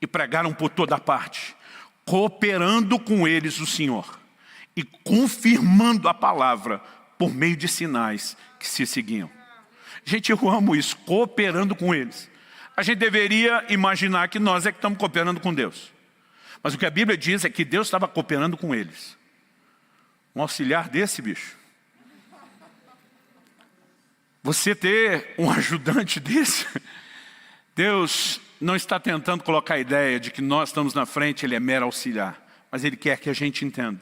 e pregaram por toda parte, cooperando com eles o Senhor e confirmando a palavra por meio de sinais que se seguiam. Gente, eu amo isso, cooperando com eles. A gente deveria imaginar que nós é que estamos cooperando com Deus. Mas o que a Bíblia diz é que Deus estava cooperando com eles. Um auxiliar desse, bicho. Você ter um ajudante desse, Deus não está tentando colocar a ideia de que nós estamos na frente, Ele é mero auxiliar. Mas Ele quer que a gente entenda.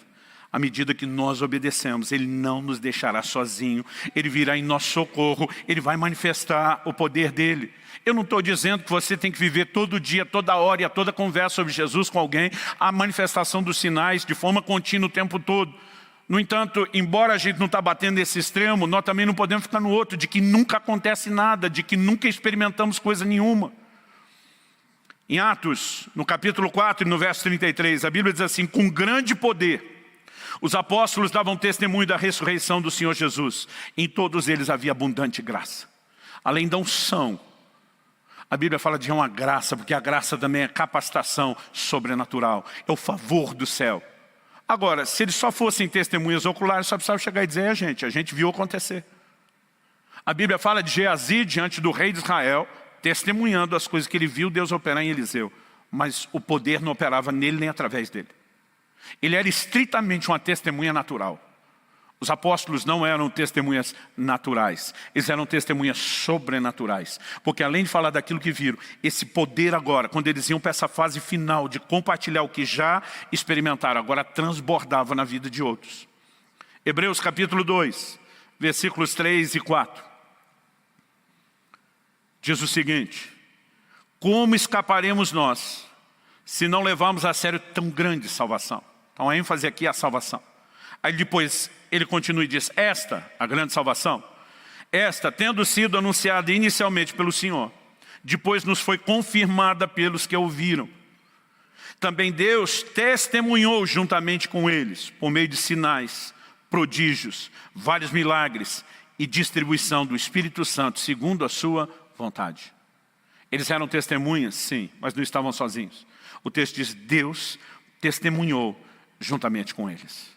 À medida que nós obedecemos, Ele não nos deixará sozinho. Ele virá em nosso socorro. Ele vai manifestar o poder dEle. Eu não estou dizendo que você tem que viver todo dia, toda hora e a toda conversa sobre Jesus com alguém, a manifestação dos sinais de forma contínua o tempo todo. No entanto, embora a gente não está batendo nesse extremo, nós também não podemos ficar no outro, de que nunca acontece nada, de que nunca experimentamos coisa nenhuma. Em Atos, no capítulo 4 e no verso 33, a Bíblia diz assim: com grande poder, os apóstolos davam testemunho da ressurreição do Senhor Jesus. Em todos eles havia abundante graça. Além da unção, a Bíblia fala de uma graça, porque a graça também é capacitação sobrenatural. É o favor do céu. Agora, se eles só fossem testemunhas oculares, só precisava chegar e dizer: a gente viu acontecer. A Bíblia fala de Geazi diante do rei de Israel, testemunhando as coisas que ele viu Deus operar em Eliseu. Mas o poder não operava nele nem através dele. Ele era estritamente uma testemunha natural. Os apóstolos não eram testemunhas naturais, eles eram testemunhas sobrenaturais. Porque além de falar daquilo que viram, esse poder agora, quando eles iam para essa fase final de compartilhar o que já experimentaram, agora transbordava na vida de outros. Hebreus capítulo 2, versículos 3 e 4. Diz o seguinte: como escaparemos nós, se não levarmos a sério tão grande salvação? Então a ênfase aqui é a salvação. Aí depois ele continua e diz: esta, a grande salvação, esta tendo sido anunciada inicialmente pelo Senhor, depois nos foi confirmada pelos que ouviram. Também Deus testemunhou juntamente com eles, por meio de sinais, prodígios, vários milagres e distribuição do Espírito Santo, segundo a sua vontade. Eles eram testemunhas, sim, mas não estavam sozinhos. O texto diz: Deus testemunhou juntamente com eles.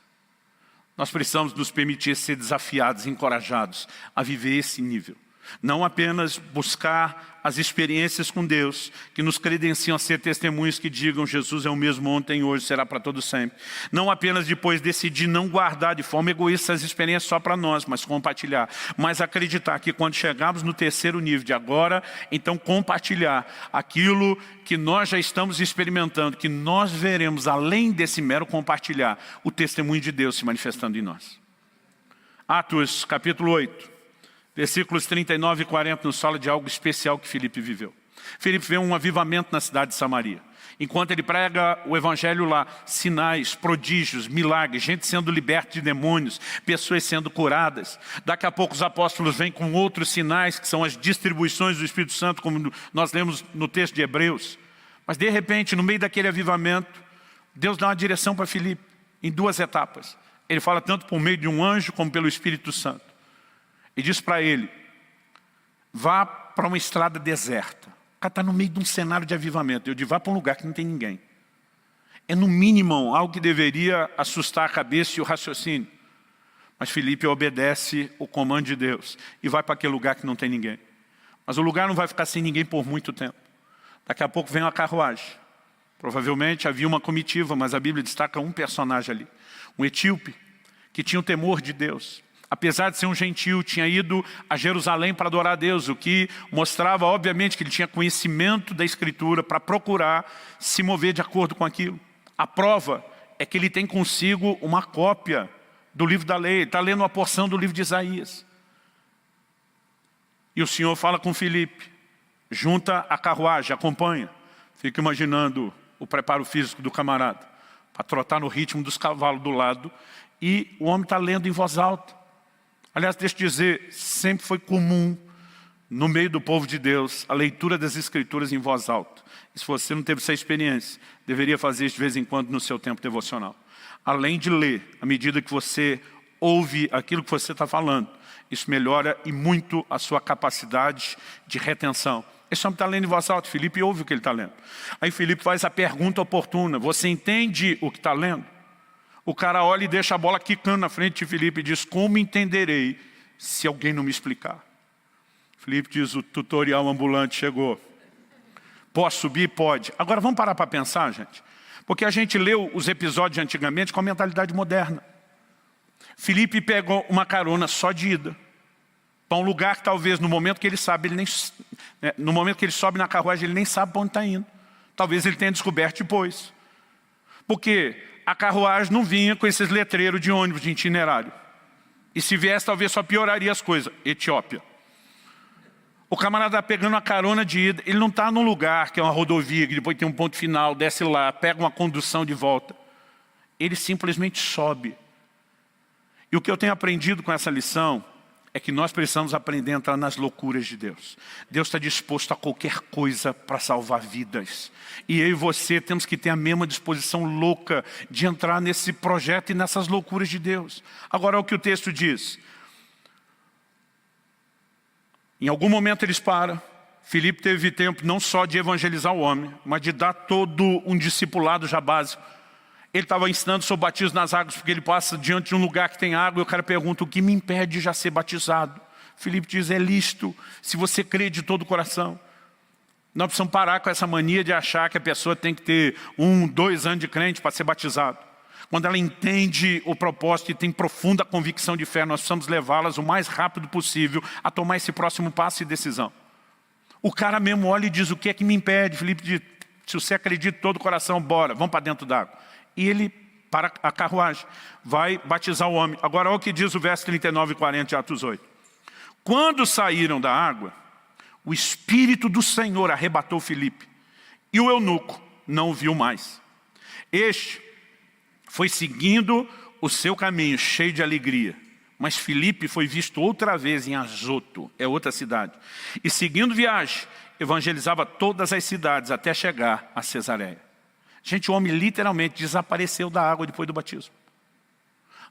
Nós precisamos nos permitir ser desafiados, encorajados a viver esse nível. Não apenas buscar as experiências com Deus, que nos credenciam a ser testemunhos que digam: Jesus é o mesmo ontem, hoje, será para todo sempre. Não apenas depois decidir não guardar de forma egoísta as experiências só para nós, mas compartilhar. Mas acreditar que quando chegarmos no terceiro nível de agora, então compartilhar aquilo que nós já estamos experimentando, que nós veremos, além desse mero compartilhar, o testemunho de Deus se manifestando em nós. Atos capítulo 8. Versículos 39 e 40 nos fala de algo especial que Filipe viveu. Filipe vê um avivamento na cidade de Samaria. Enquanto ele prega o evangelho lá, sinais, prodígios, milagres, gente sendo liberta de demônios, pessoas sendo curadas. Daqui a pouco os apóstolos vêm com outros sinais, que são as distribuições do Espírito Santo, como nós lemos no texto de Hebreus. Mas de repente, no meio daquele avivamento, Deus dá uma direção para Filipe, em duas etapas. Ele fala tanto por meio de um anjo, como pelo Espírito Santo. E diz para ele: vá para uma estrada deserta. O cara está no meio de um cenário de avivamento. Eu digo: vá para um lugar que não tem ninguém. É no mínimo algo que deveria assustar a cabeça e o raciocínio. Mas Filipe obedece o comando de Deus e vai para aquele lugar que não tem ninguém. Mas o lugar não vai ficar sem ninguém por muito tempo. Daqui a pouco vem uma carruagem. Provavelmente havia uma comitiva, mas a Bíblia destaca um personagem ali. Um etíope que tinha o temor de Deus. Apesar de ser um gentil, tinha ido a Jerusalém para adorar a Deus, o que mostrava, obviamente, que ele tinha conhecimento da Escritura para procurar se mover de acordo com aquilo. A prova é que ele tem consigo uma cópia do livro da lei, ele está lendo uma porção do livro de Isaías. E o Senhor fala com Filipe: junta a carruagem, acompanha. Fica imaginando o preparo físico do camarada, para trotar no ritmo dos cavalos do lado, e o homem está lendo em voz alta. Aliás, deixa eu dizer, sempre foi comum no meio do povo de Deus a leitura das Escrituras em voz alta. E se você não teve essa experiência, deveria fazer isso de vez em quando no seu tempo devocional. Além de ler, à medida que você ouve aquilo que você está falando, isso melhora e muito a sua capacidade de retenção. Esse homem está lendo em voz alta, Filipe ouve o que ele está lendo. Aí Filipe faz a pergunta oportuna: você entende o que está lendo? O cara olha e deixa a bola quicando na frente de Filipe e diz: como entenderei se alguém não me explicar? Filipe diz: o tutorial ambulante chegou. Posso subir? Pode. Agora vamos parar para pensar, gente. Porque a gente leu os episódios antigamente com a mentalidade moderna. Filipe pegou uma carona só de ida. para um lugar que talvez no momento que ele sabe, no momento que ele sobe na carruagem, ele nem sabe para onde está indo. Talvez ele tenha descoberto depois. Porque a carruagem não vinha com esses letreiros de ônibus de itinerário. E se viesse, talvez só pioraria as coisas. Etiópia. O camarada está pegando a carona de ida, ele não está num lugar que é uma rodovia, que depois tem um ponto final, desce lá, pega uma condução de volta. Ele simplesmente sobe. E o que eu tenho aprendido com essa lição é que nós precisamos aprender a entrar nas loucuras de Deus. Deus está disposto a qualquer coisa para salvar vidas. E eu e você temos que ter a mesma disposição louca de entrar nesse projeto e nessas loucuras de Deus. Agora, é o que o texto diz. Em algum momento eles param. Filipe teve tempo não só de evangelizar o homem, mas de dar todo um discipulado já básico. Ele estava ensinando sobre batismo nas águas, porque ele passa diante de um lugar que tem água, e o cara pergunta, o que me impede de já ser batizado? Filipe diz, é lícito, se você crê de todo o coração. Nós precisamos parar com essa mania de achar que a pessoa tem que ter 1, 2 anos de crente para ser batizado. Quando ela entende o propósito e tem profunda convicção de fé, nós precisamos levá-las o mais rápido possível a tomar esse próximo passo e decisão. O cara mesmo olha e diz, o que é que me impede? Filipe diz, se você acredita de todo o coração, bora, vamos para dentro d'água. E ele para a carruagem, vai batizar o homem. Agora olha o que diz o verso 39 e 40 de Atos 8. Quando saíram da água, o Espírito do Senhor arrebatou Filipe, e o eunuco não o viu mais. Este foi seguindo o seu caminho, cheio de alegria. Mas Filipe foi visto outra vez em Azoto, é outra cidade. E seguindo viagem, evangelizava todas as cidades até chegar a Cesareia. Gente, o homem literalmente desapareceu da água depois do batismo.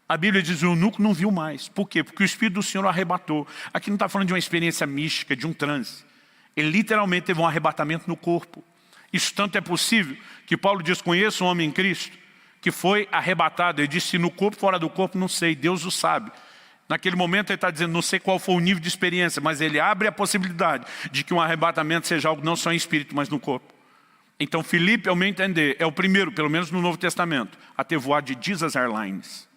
A Bíblia diz que o eunuco não viu mais. Por quê? Porque o Espírito do Senhor o arrebatou. Aqui não está falando de uma experiência mística, de um transe. Ele literalmente teve um arrebatamento no corpo. Isso tanto é possível que Paulo diz, conheço um homem em Cristo, que foi arrebatado. Ele disse, no corpo, fora do corpo, não sei, Deus o sabe. Naquele momento ele está dizendo, não sei qual foi o nível de experiência, mas ele abre a possibilidade de que um arrebatamento seja algo não só em espírito, mas no corpo. Então Filipe, ao meu entender, é o primeiro, pelo menos no Novo Testamento, a ter voado de Jesus Airlines.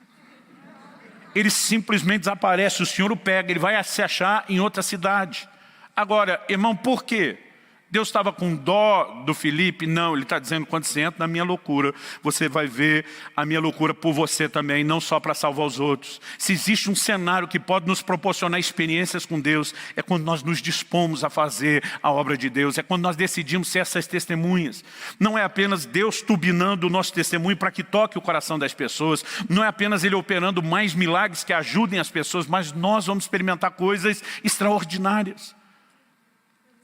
Ele simplesmente desaparece, o Senhor o pega, ele vai se achar em outra cidade. Agora, irmão, por quê? Deus estava com dó do Filipe? Não, ele está dizendo, quando você entra na minha loucura, você vai ver a minha loucura por você também, não só para salvar os outros. Se existe um cenário que pode nos proporcionar experiências com Deus, é quando nós nos dispomos a fazer a obra de Deus, é quando nós decidimos ser essas testemunhas. Não é apenas Deus turbinando o nosso testemunho para que toque o coração das pessoas, não é apenas Ele operando mais milagres que ajudem as pessoas, mas nós vamos experimentar coisas extraordinárias.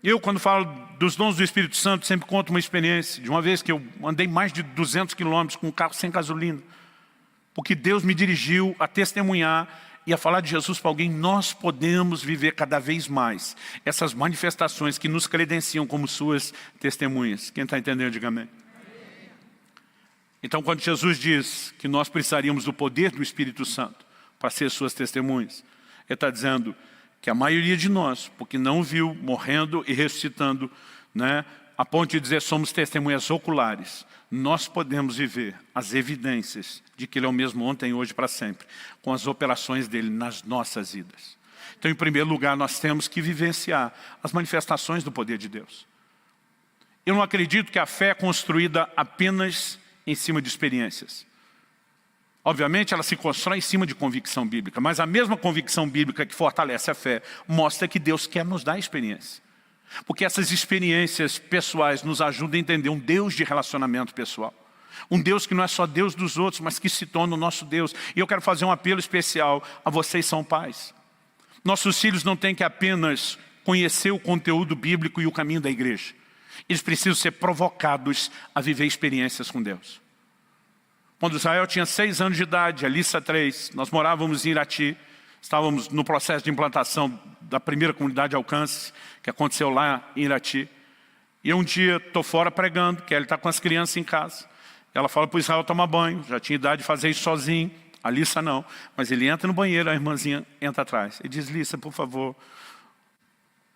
Eu, quando falo dos dons do Espírito Santo, sempre conto uma experiência de uma vez que eu andei mais de 200 quilômetros com um carro sem gasolina. Porque Deus me dirigiu a testemunhar e a falar de Jesus para alguém. Nós podemos viver cada vez mais essas manifestações que nos credenciam como suas testemunhas. Quem está entendendo, diga amém. Então, quando Jesus diz que nós precisaríamos do poder do Espírito Santo para ser suas testemunhas, Ele está dizendo que a maioria de nós, porque não viu, morrendo e ressuscitando, né, a ponto de dizer somos testemunhas oculares, nós podemos viver as evidências de que Ele é o mesmo ontem e hoje para sempre, com as operações dEle nas nossas vidas. Então, em primeiro lugar, nós temos que vivenciar as manifestações do poder de Deus. Eu não acredito que a fé é construída apenas em cima de experiências. Obviamente, ela se constrói em cima de convicção bíblica, mas a mesma convicção bíblica que fortalece a fé mostra que Deus quer nos dar experiência. Porque essas experiências pessoais nos ajudam a entender um Deus de relacionamento pessoal. Um Deus que não é só Deus dos outros, mas que se torna o nosso Deus. E eu quero fazer um apelo especial a vocês, são pais. Nossos filhos não têm que apenas conhecer o conteúdo bíblico e o caminho da igreja. Eles precisam ser provocados a viver experiências com Deus. Quando Israel tinha 6 anos de idade, a Alissa 3, nós morávamos em Irati, estávamos no processo de implantação da primeira comunidade de alcance, que aconteceu lá em Irati. E um dia estou fora pregando, que ele está com as crianças em casa. Ela fala para o Israel tomar banho, já tinha idade de fazer isso sozinho, a Alissa não. Mas ele entra no banheiro, a irmãzinha entra atrás. E diz, Lissa, por favor,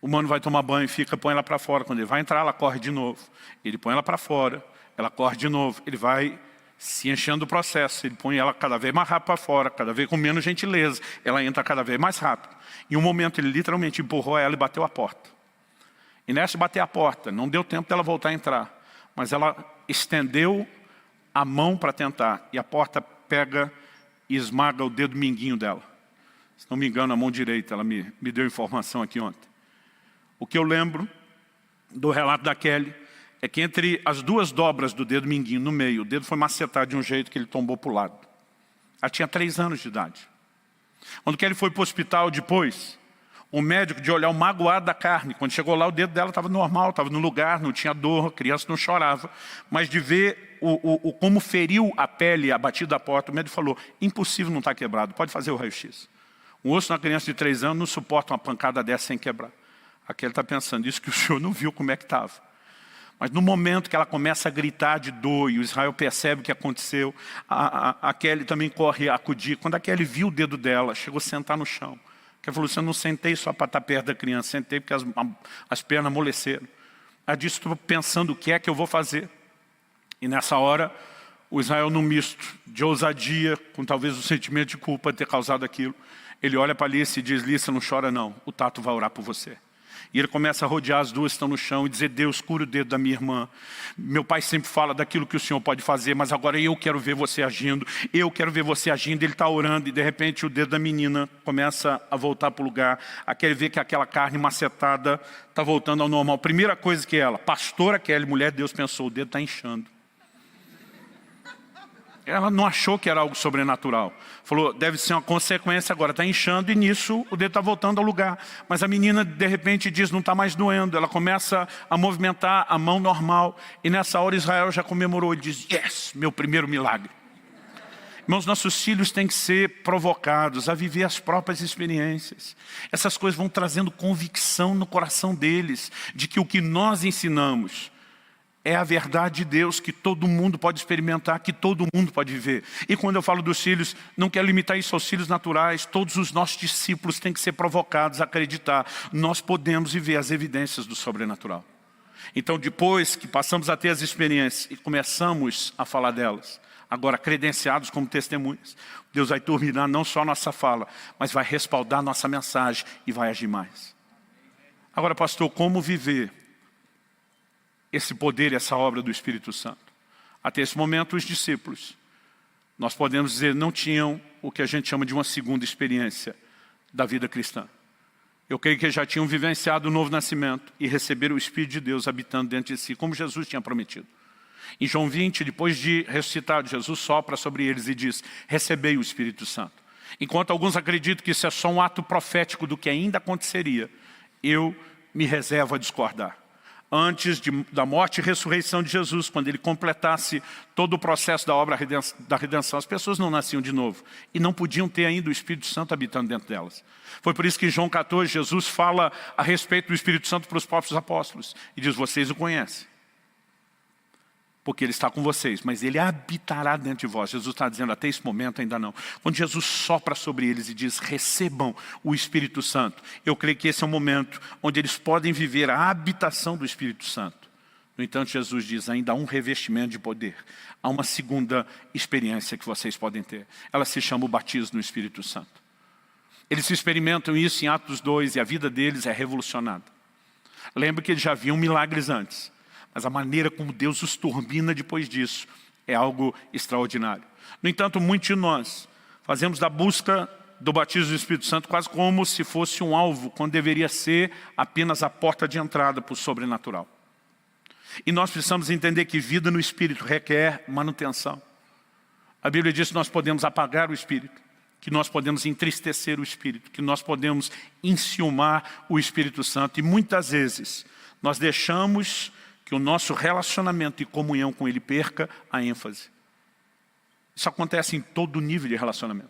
o mano vai tomar banho, põe ela para fora. Quando ele vai entrar, ela corre de novo. Ele põe ela para fora, ela corre de novo. Ele vai se enchendo do processo. Ele põe ela cada vez mais rápido para fora, cada vez com menos gentileza. Ela entra cada vez mais rápido. Em um momento ele literalmente empurrou ela e bateu a porta. E nessa de bater a porta, não deu tempo dela voltar a entrar. Mas ela estendeu a mão para tentar. E a porta pega e esmaga o dedo mindinho dela. Se não me engano, a mão direita. Ela me deu informação aqui ontem. O que eu lembro do relato da Kelly é que entre as duas dobras do dedo mindinho, no meio, o dedo foi macetado de um jeito que ele tombou para o lado. Ela tinha 3 anos de idade. Quando Kelly foi para o hospital depois, o médico, de olhar o magoado da carne, quando chegou lá, o dedo dela estava normal, estava no lugar, não tinha dor, a criança não chorava. Mas de ver como feriu a pele, a batida da porta, o médico falou, impossível não estar quebrado, pode fazer o raio-x. Um osso na criança de 3 anos não suporta uma pancada dessa sem quebrar. A Kelly está pensando, isso que o senhor não viu como é que estava. Mas no momento que ela começa a gritar de dor e o Israel percebe o que aconteceu, a Kelly também corre a acudir. Quando a Kelly viu o dedo dela, chegou a sentar no chão. Ela falou, eu não sentei só para estar perto da criança, sentei porque as pernas amoleceram. Ela disse, estou pensando o que é que eu vou fazer. E nessa hora, o Israel, num misto de ousadia, com talvez o sentimento de culpa de ter causado aquilo, ele olha para Alice e diz, Alice, não chora não, o Tato vai orar por você. E ele começa a rodear as duas que estão no chão e dizer, Deus, cura o dedo da minha irmã. Meu pai sempre fala daquilo que o Senhor pode fazer, mas agora eu quero ver você agindo. Eu quero ver você agindo. Ele está orando e de repente o dedo da menina começa a voltar para o lugar. Aquele vê que aquela carne macetada está voltando ao normal. Primeira coisa que ela, pastora Kelly, mulher de Deus, pensou, o dedo está inchando. Ela não achou que era algo sobrenatural. Falou, deve ser uma consequência agora, está inchando e nisso o dedo está voltando ao lugar. Mas a menina de repente diz, não está mais doendo. Ela começa a movimentar a mão normal. E nessa hora Israel já comemorou. Ele diz, yes, meu primeiro milagre. Irmãos, nossos filhos têm que ser provocados a viver as próprias experiências. Essas coisas vão trazendo convicção no coração deles, de que o que nós ensinamos é a verdade de Deus que todo mundo pode experimentar, que todo mundo pode viver. E quando eu falo dos filhos, não quero limitar isso aos filhos naturais. Todos os nossos discípulos têm que ser provocados a acreditar. Nós podemos viver as evidências do sobrenatural. Então, depois que passamos a ter as experiências e começamos a falar delas, agora credenciados como testemunhas, Deus vai turbinar não só a nossa fala, mas vai respaldar a nossa mensagem e vai agir mais. Agora, pastor, como viver esse poder e essa obra do Espírito Santo? Até esse momento, os discípulos, nós podemos dizer, não tinham o que a gente chama de uma segunda experiência da vida cristã. Eu creio que já tinham vivenciado o novo nascimento e receberam o Espírito de Deus habitando dentro de si, como Jesus tinha prometido. Em João 20, depois de ressuscitado, Jesus sopra sobre eles e diz, recebei o Espírito Santo. Enquanto alguns acreditam que isso é só um ato profético do que ainda aconteceria, eu me reservo a discordar. Antes da morte e ressurreição de Jesus, quando ele completasse todo o processo da obra da redenção, as pessoas não nasciam de novo e não podiam ter ainda o Espírito Santo habitando dentro delas. Foi por isso que em João 14, Jesus fala a respeito do Espírito Santo para os próprios apóstolos e diz, vocês o conhecem, porque ele está com vocês, mas ele habitará dentro de vós. Jesus está dizendo, até esse momento ainda não. Quando Jesus sopra sobre eles e diz, recebam o Espírito Santo, eu creio que esse é o momento onde eles podem viver a habitação do Espírito Santo. No entanto, Jesus diz, ainda há um revestimento de poder. Há uma segunda experiência que vocês podem ter. Ela se chama o batismo no Espírito Santo. Eles experimentam isso em Atos 2 e a vida deles é revolucionada. Lembra que eles já viam milagres antes. Mas a maneira como Deus os turbina depois disso é algo extraordinário. No entanto, muitos de nós fazemos da busca do batismo do Espírito Santo quase como se fosse um alvo, quando deveria ser apenas a porta de entrada para o sobrenatural. E nós precisamos entender que vida no Espírito requer manutenção. A Bíblia diz que nós podemos apagar o Espírito, que nós podemos entristecer o Espírito, que nós podemos enciumar o Espírito Santo. E muitas vezes nós deixamos que o nosso relacionamento e comunhão com Ele perca a ênfase. Isso acontece em todo nível de relacionamento.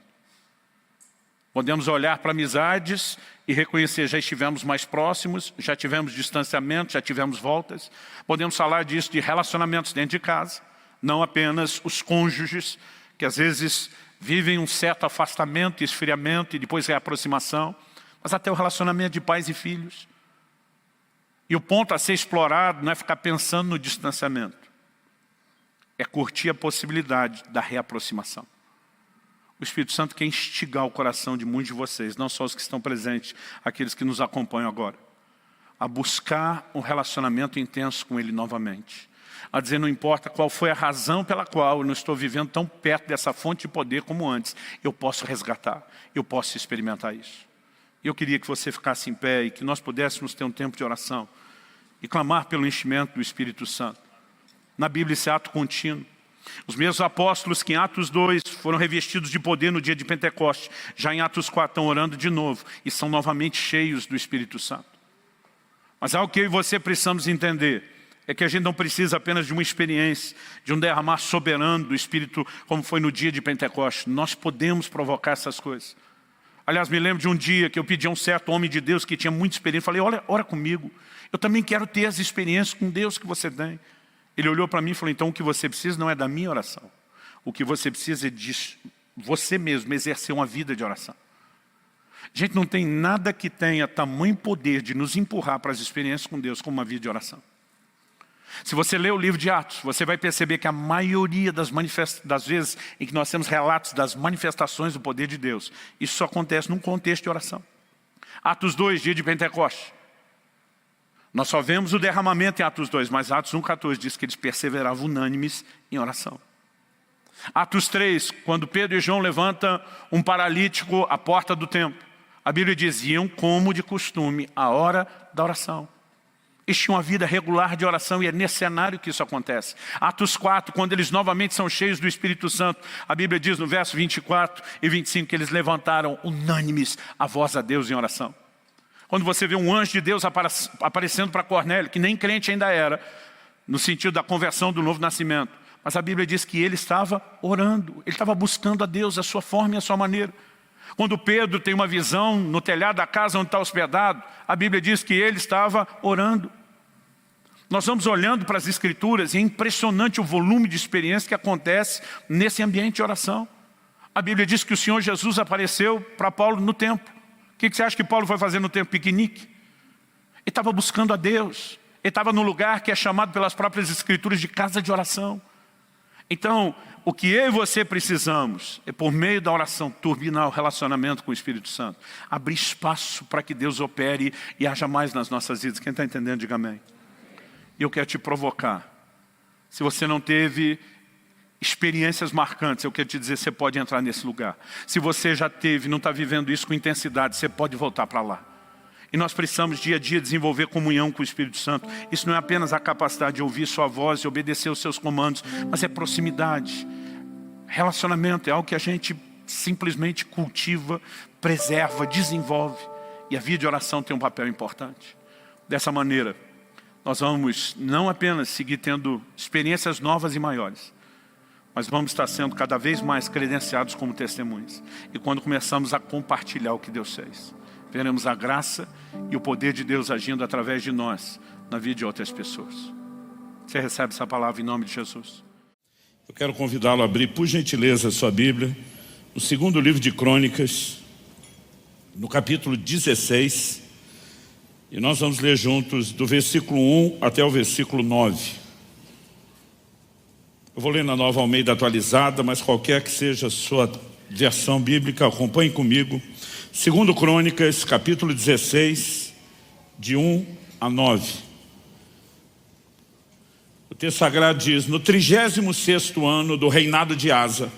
Podemos olhar para amizades e reconhecer, já estivemos mais próximos, já tivemos distanciamento, já tivemos voltas. Podemos falar disso de relacionamentos dentro de casa, não apenas os cônjuges, que às vezes vivem um certo afastamento, esfriamento e depois reaproximação, mas até o relacionamento de pais e filhos. E o ponto a ser explorado não é ficar pensando no distanciamento. é curtir a possibilidade da reaproximação. O Espírito Santo quer instigar o coração de muitos de vocês, não só os que estão presentes, aqueles que nos acompanham agora, a buscar um relacionamento intenso com Ele novamente. A dizer, não importa qual foi a razão pela qual eu não estou vivendo tão perto dessa fonte de poder como antes, eu posso resgatar, eu posso experimentar isso. Eu queria que você ficasse em pé e que nós pudéssemos ter um tempo de oração e clamar pelo enchimento do Espírito Santo. Na Bíblia, esse ato contínuo. Os mesmos apóstolos que em Atos 2 foram revestidos de poder no dia de Pentecostes, já em Atos 4 estão orando de novo e são novamente cheios do Espírito Santo. Mas algo que eu e você precisamos entender é que a gente não precisa apenas de uma experiência, de um derramar soberano do Espírito, como foi no dia de Pentecostes. Nós podemos provocar essas coisas. Aliás, me lembro de um dia que eu pedi a um certo homem de Deus que tinha muita experiência. Falei, olha, ora comigo. Eu também quero ter as experiências com Deus que você tem. Ele olhou para mim e falou, então o que você precisa não é da minha oração. O que você precisa é de você mesmo exercer uma vida de oração. Gente, não tem nada que tenha tamanho poder de nos empurrar para as experiências com Deus como uma vida de oração. Se você ler o livro de Atos, você vai perceber que a maioria das vezes em que nós temos relatos das manifestações do poder de Deus, isso só acontece num contexto de oração. Atos 2, dia de Pentecostes. Nós só vemos o derramamento em Atos 2, mas Atos 1,14 diz que eles perseveravam unânimes em oração. Atos 3, quando Pedro e João levantam um paralítico à porta do templo, a Bíblia diz, iam como de costume, a hora da oração. Eles tinham uma vida regular de oração e é nesse cenário que isso acontece. Atos 4, quando eles novamente são cheios do Espírito Santo, a Bíblia diz no verso 24 e 25 que eles levantaram unânimes a voz a Deus em oração. Quando você vê um anjo de Deus aparecendo para Cornélio, que nem crente ainda era, no sentido da conversão do novo nascimento, mas a Bíblia diz que ele estava orando, ele estava buscando a Deus, a sua forma e a sua maneira. Quando Pedro tem uma visão no telhado da casa onde está hospedado, a Bíblia diz que ele estava orando. Nós vamos olhando para as Escrituras e é impressionante o volume de experiência que acontece nesse ambiente de oração. A Bíblia diz que o Senhor Jesus apareceu para Paulo no templo. O que você acha que Paulo foi fazer no templo? Piquenique? Ele estava buscando a Deus. Ele estava no lugar que é chamado pelas próprias Escrituras de casa de oração. Então, o que eu e você precisamos é, por meio da oração, turbinar o relacionamento com o Espírito Santo. Abrir espaço para que Deus opere e haja mais nas nossas vidas. Quem está entendendo, diga amém. E eu quero te provocar. Se você não teve experiências marcantes, eu quero te dizer, você pode entrar nesse lugar. Se você já teve, não está vivendo isso com intensidade, você pode voltar para lá. E nós precisamos dia a dia desenvolver comunhão com o Espírito Santo. Isso não é apenas a capacidade de ouvir sua voz e obedecer os seus comandos, mas é proximidade. Relacionamento é algo que a gente simplesmente cultiva, preserva, desenvolve. E a vida de oração tem um papel importante. Dessa maneira, nós vamos não apenas seguir tendo experiências novas e maiores, mas vamos estar sendo cada vez mais credenciados como testemunhas. E quando começamos a compartilhar o que Deus fez, veremos a graça e o poder de Deus agindo através de nós na vida de outras pessoas. Você recebe essa palavra em nome de Jesus? Eu quero convidá-lo a abrir, por gentileza, a sua Bíblia, no segundo livro de Crônicas, no capítulo 16, e nós vamos ler juntos do versículo 1 até o versículo 9. Eu vou ler na Nova Almeida atualizada, mas qualquer que seja a sua versão bíblica, acompanhe comigo. Segundo Crônicas, capítulo 16, de 1 a 9. O texto sagrado diz, no 36º ano do reinado de Asa,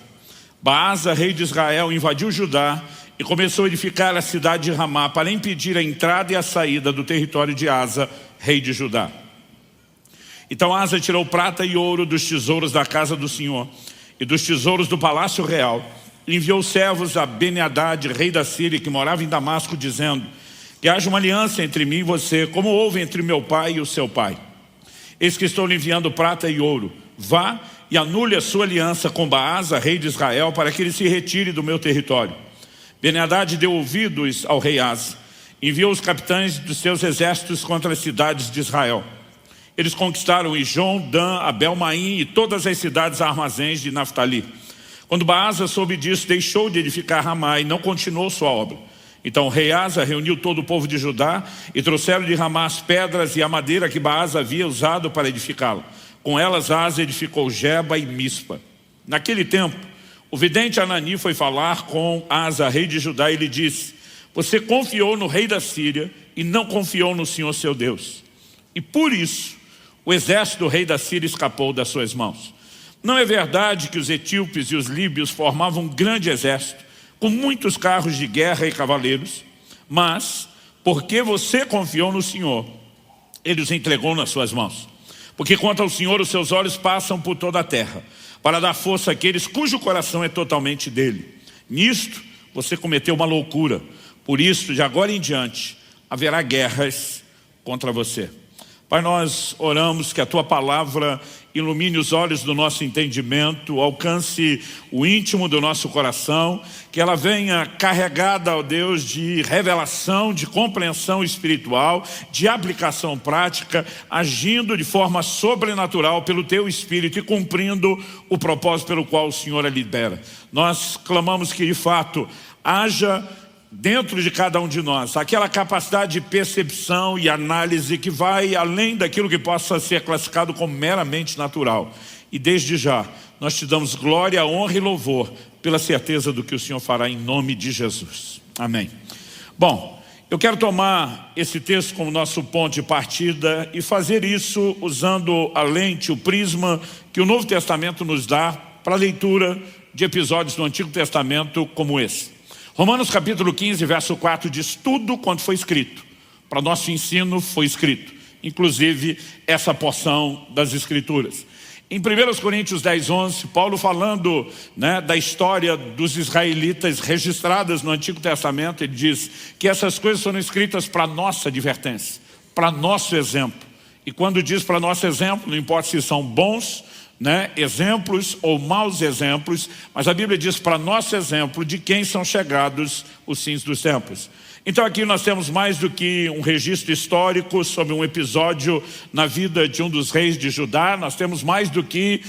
Baasa, rei de Israel, invadiu Judá e começou a edificar a cidade de Ramá para impedir a entrada e a saída do território de Asa, rei de Judá. Então Asa tirou prata e ouro dos tesouros da casa do Senhor e dos tesouros do palácio real, e enviou servos a Ben-Hadad, rei da Síria, que morava em Damasco, dizendo, que haja uma aliança entre mim e você, como houve entre meu pai e o seu pai. Eis que estou lhe enviando prata e ouro. Vá e anule a sua aliança com Baasa, rei de Israel, para que ele se retire do meu território. Ben-Hadad deu ouvidos ao rei Asa, enviou os capitães dos seus exércitos contra as cidades de Israel. Eles conquistaram Ijon, Dan, Abel-Maim e todas as cidades armazéns de Naftali. Quando Baasa soube disso, deixou de edificar Ramá e não continuou sua obra. Então o rei Asa reuniu todo o povo de Judá e trouxeram de Ramá as pedras e a madeira que Baasa havia usado para edificá-lo, Com elas Asa edificou Geba e Mispa. Naquele tempo, o vidente Anani foi falar com Asa, rei de Judá, e lhe disse: você confiou no rei da Síria e não confiou no Senhor seu Deus. E por isso, o exército do rei da Síria escapou das suas mãos. Não é verdade que os etíopes e os líbios formavam um grande exército, com muitos carros de guerra e cavaleiros? Mas, porque você confiou no Senhor, Ele os entregou nas suas mãos. Porque quanto ao Senhor, os seus olhos passam por toda a terra, para dar força àqueles cujo coração é totalmente dele. Nisto, você cometeu uma loucura. Por isso, de agora em diante, haverá guerras contra você. Pai, nós oramos que a Tua palavra ilumine os olhos do nosso entendimento, alcance o íntimo do nosso coração, que ela venha carregada, ó Deus, de revelação, de compreensão espiritual, de aplicação prática, agindo de forma sobrenatural pelo Teu Espírito e cumprindo o propósito pelo qual o Senhor a libera. Nós clamamos que de fato haja dentro de cada um de nós aquela capacidade de percepção e análise que vai além daquilo que possa ser classificado como meramente natural. E desde já nós te damos glória, honra e louvor pela certeza do que o Senhor fará em nome de Jesus. Amém. Bom, eu quero tomar esse texto como nosso ponto de partida e fazer isso usando a lente, o prisma que o Novo Testamento nos dá para a leitura de episódios do Antigo Testamento como esse. Romanos capítulo 15, verso 4 diz: tudo quanto foi escrito, para nosso ensino foi escrito, inclusive essa porção das Escrituras. Em 1 Coríntios 10, 11, Paulo falando da história dos israelitas registradas no Antigo Testamento, ele diz que essas coisas foram escritas para nossa advertência, para nosso exemplo. E quando diz para nosso exemplo, não importa se são bons exemplos ou maus exemplos, mas a Bíblia diz para nosso exemplo de quem são chegados os fins dos tempos. Então aqui nós temos mais do que um registro histórico sobre um episódio na vida de um dos reis de Judá. Nós temos mais do que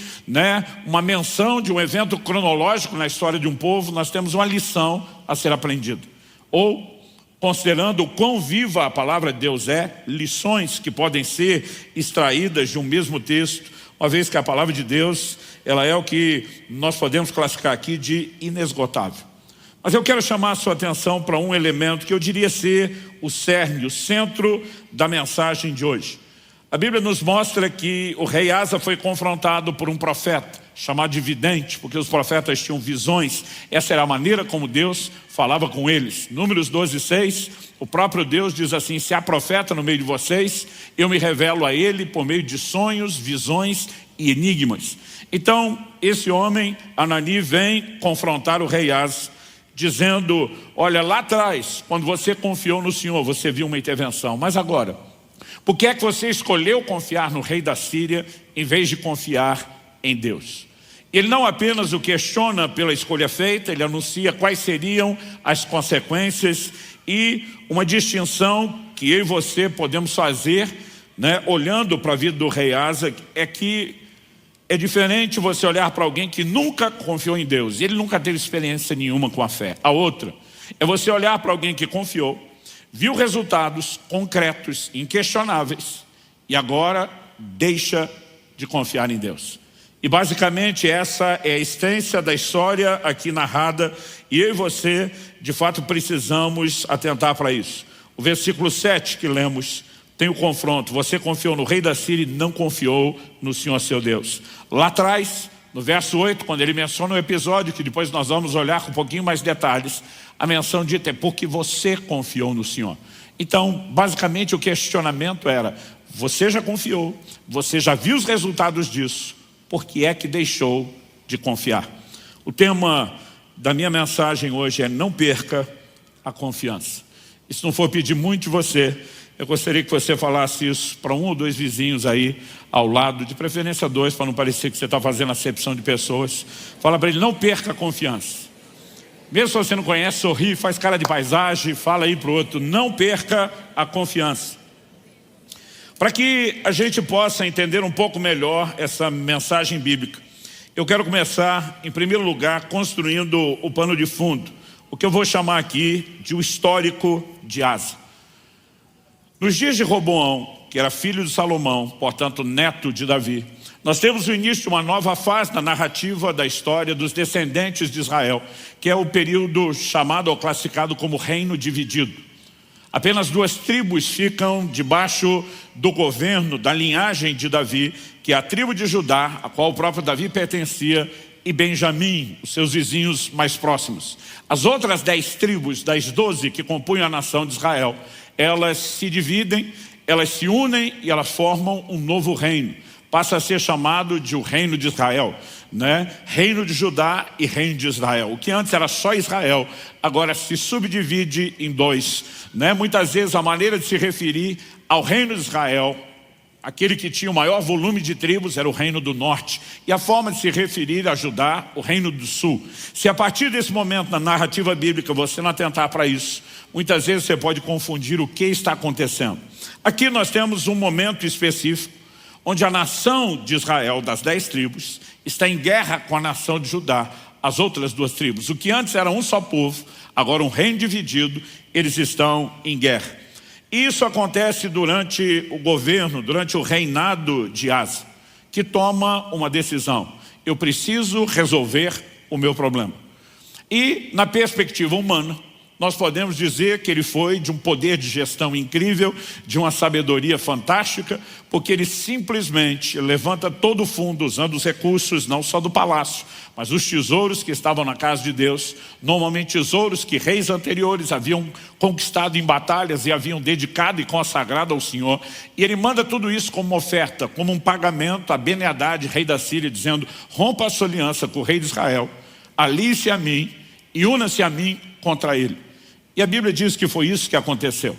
uma menção de um evento cronológico na história de um povo. Nós temos uma lição a ser aprendida. Ou, considerando o quão viva a palavra de Deus é, lições que podem ser extraídas de um mesmo texto, uma vez que a palavra de Deus, ela é o que nós podemos classificar aqui de inesgotável. Mas eu quero chamar a sua atenção para um elemento que eu diria ser o cerne, o centro da mensagem de hoje. A Bíblia nos mostra que o rei Asa foi confrontado por um profeta, chamado de vidente, porque os profetas tinham visões. Essa era a maneira como Deus falava com eles. Números 12, 6, o próprio Deus diz assim: se há profeta no meio de vocês, eu me revelo a ele por meio de sonhos, visões e enigmas. Então, esse homem, Anani, vem confrontar o rei Asa, dizendo: olha, lá atrás, quando você confiou no Senhor, você viu uma intervenção, mas agora, por que é que você escolheu confiar no rei da Síria em vez de confiar em Deus? Ele não apenas o questiona pela escolha feita, ele anuncia quais seriam as consequências e uma distinção que eu e você podemos fazer, olhando para a vida do rei Asa, é que é diferente você olhar para alguém que nunca confiou em Deus, e ele nunca teve experiência nenhuma com a fé. A outra é você olhar para alguém que confiou, viu resultados concretos, inquestionáveis, e agora deixa de confiar em Deus. E basicamente essa é a essência da história aqui narrada, e eu e você de fato precisamos atentar para isso. O versículo 7 que lemos tem o confronto: você confiou no rei da Síria e não confiou no Senhor seu Deus. Lá atrás, no verso 8, quando ele menciona o episódio, que depois nós vamos olhar com um pouquinho mais detalhes, a menção dita é porque você confiou no Senhor. Então, basicamente o questionamento era: você já confiou, você já viu os resultados disso, por que é que deixou de confiar? O tema da minha mensagem hoje é: não perca a confiança. E se não for pedir muito de você, eu gostaria que você falasse isso para um ou dois vizinhos aí ao lado, de preferência 2, para não parecer que você está fazendo acepção de pessoas. Fala para ele: não perca a confiança. Mesmo se você não conhece, sorri, faz cara de paisagem, fala aí para o outro: não perca a confiança. Para que a gente possa entender um pouco melhor essa mensagem bíblica, eu quero começar, em primeiro lugar, construindo o pano de fundo, o que eu vou chamar aqui de o histórico de Asa. Nos dias de Roboão, que era filho de Salomão, portanto neto de Davi, nós temos o início de uma nova fase na narrativa da história dos descendentes de Israel, que é o período chamado ou classificado como reino dividido. Apenas 2 tribos ficam debaixo do governo da linhagem de Davi, que é a tribo de Judá, a qual o próprio Davi pertencia, e Benjamim, os seus vizinhos mais próximos. As outras 10 tribos, das 12 que compunham a nação de Israel, elas se dividem, elas se unem e elas formam um novo reino. Passa a ser chamado de o reino de Israel, né? Reino de Judá e reino de Israel. O que antes era só Israel, agora se subdivide em 2, né? Muitas vezes a maneira de se referir ao reino de Israel, aquele que tinha o maior volume de tribos, era o reino do norte. E a forma de se referir a Judá, o reino do sul. Se a partir desse momento na narrativa bíblica você não atentar para isso, muitas vezes você pode confundir o que está acontecendo. Aqui nós temos um momento específico, onde a nação de Israel, das 10 tribos, está em guerra com a nação de Judá, as outras 2 tribos. O que antes era um só povo, agora um reino dividido, eles estão em guerra. E isso acontece durante o governo, durante o reinado de Asa, que toma uma decisão. Eu preciso resolver o meu problema. E na perspectiva humana, nós podemos dizer que ele foi de um poder de gestão incrível, de uma sabedoria fantástica, porque ele simplesmente levanta todo o fundo, usando os recursos não só do palácio, mas os tesouros que estavam na casa de Deus, normalmente tesouros que reis anteriores haviam conquistado em batalhas e haviam dedicado e consagrado ao Senhor. E ele manda tudo isso como uma oferta, como um pagamento a Ben-Hadad, rei da Síria, dizendo: rompa a sua aliança com o rei de Israel, alie-se a mim e una-se a mim contra ele. E a Bíblia diz que foi isso que aconteceu.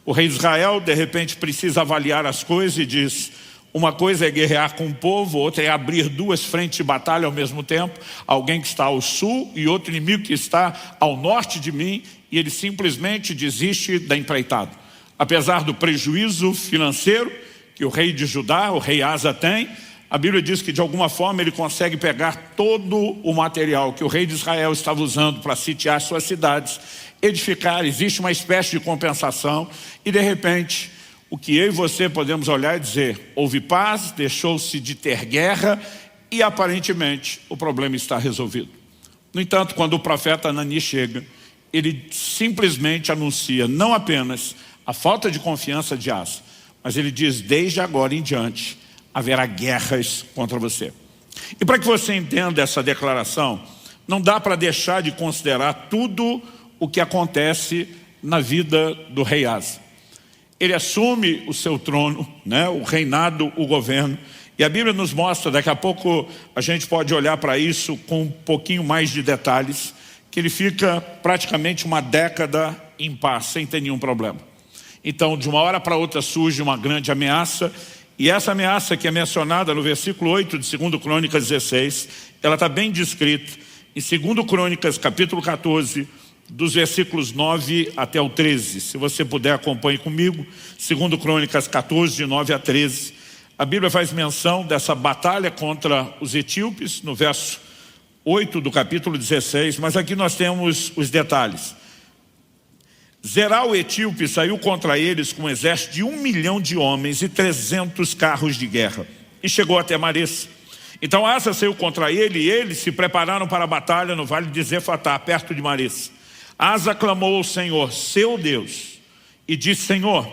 O rei de Israel, de repente, precisa avaliar as coisas e diz: uma coisa é guerrear com o povo, outra é abrir 2 frentes de batalha ao mesmo tempo. Alguém que está ao sul e outro inimigo que está ao norte de mim, e ele simplesmente desiste da empreitada. Apesar do prejuízo financeiro que o rei de Judá, o rei Asa, tem, a Bíblia diz que de alguma forma ele consegue pegar todo o material que o rei de Israel estava usando para sitiar suas cidades, edificar. Existe uma espécie de compensação e de repente o que eu e você podemos olhar e dizer: houve paz, deixou-se de ter guerra e aparentemente o problema está resolvido. No entanto, quando o profeta Anani chega, ele simplesmente anuncia não apenas a falta de confiança de Asa, mas ele diz: desde agora em diante haverá guerras contra você. E para que você entenda essa declaração, não dá para deixar de considerar tudo o que acontece na vida do rei Asa. Ele assume o seu trono, né, o reinado, o governo, e a Bíblia nos mostra, daqui a pouco a gente pode olhar para isso com um pouquinho mais de detalhes, que ele fica praticamente uma década em paz, sem ter nenhum problema. Então, de uma hora para outra surge uma grande ameaça, e essa ameaça que é mencionada no versículo 8 de 2 Crônicas 16, ela está bem descrita em 2 Crônicas capítulo 14, dos versículos 9 até o 13. Se você puder, acompanhe comigo. 2 Crônicas 14, de 9 a 13. A Bíblia faz menção dessa batalha contra os etíopes, no verso 8 do capítulo 16, mas aqui nós temos os detalhes. Zerá o etíope saiu contra eles com um exército de 1 milhão de homens e 300 carros de guerra, e chegou até Mares. Então Asa saiu contra ele, e eles se prepararam para a batalha no vale de Zefatá, perto de Mares. Asa clamou ao Senhor, seu Deus, e disse: Senhor,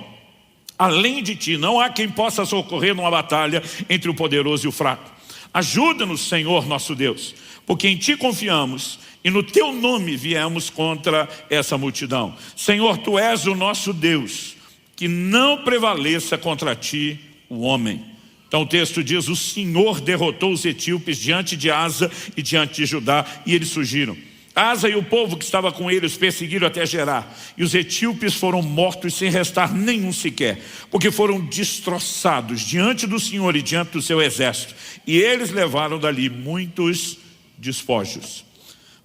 além de ti não há quem possa socorrer numa batalha entre o poderoso e o fraco. Ajuda-nos, Senhor nosso Deus, porque em ti confiamos e no teu nome viemos contra essa multidão. Senhor, tu és o nosso Deus, que não prevaleça contra ti o homem. Então o texto diz: o Senhor derrotou os etíopes diante de Asa e diante de Judá, e eles fugiram. Asa e o povo que estava com eles perseguiram até Gerar, e os etíopes foram mortos sem restar nenhum sequer, porque foram destroçados diante do Senhor e diante do seu exército, e eles levaram dali muitos despojos.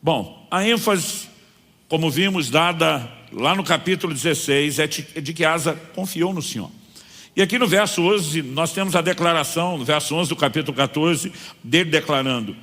Bom, a ênfase, como vimos, dada lá no capítulo 16, é de que Asa confiou no Senhor. E aqui no verso 11, nós temos a declaração, no verso 11 do capítulo 14, dele declarando: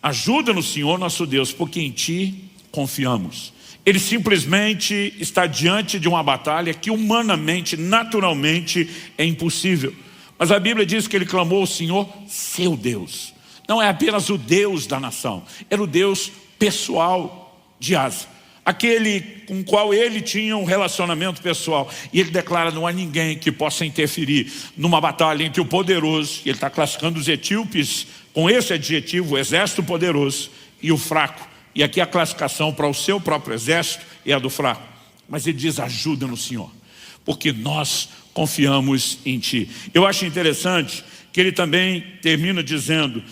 ajuda-nos, Senhor nosso Deus, porque em ti confiamos. Ele simplesmente está diante de uma batalha que humanamente, naturalmente é impossível. Mas a Bíblia diz que ele clamou ao Senhor, seu Deus. Não é apenas o Deus da nação, era o Deus pessoal de Asa. Aquele com o qual ele tinha um relacionamento pessoal. E ele declara, não há ninguém que possa interferir numa batalha entre o poderoso, e ele está classificando os etíopes com esse adjetivo, o exército poderoso, e o fraco. E aqui a classificação para o seu próprio exército é a do fraco. Mas ele diz, ajuda no Senhor, porque nós confiamos em Ti. Eu acho interessante que ele também termina dizendo,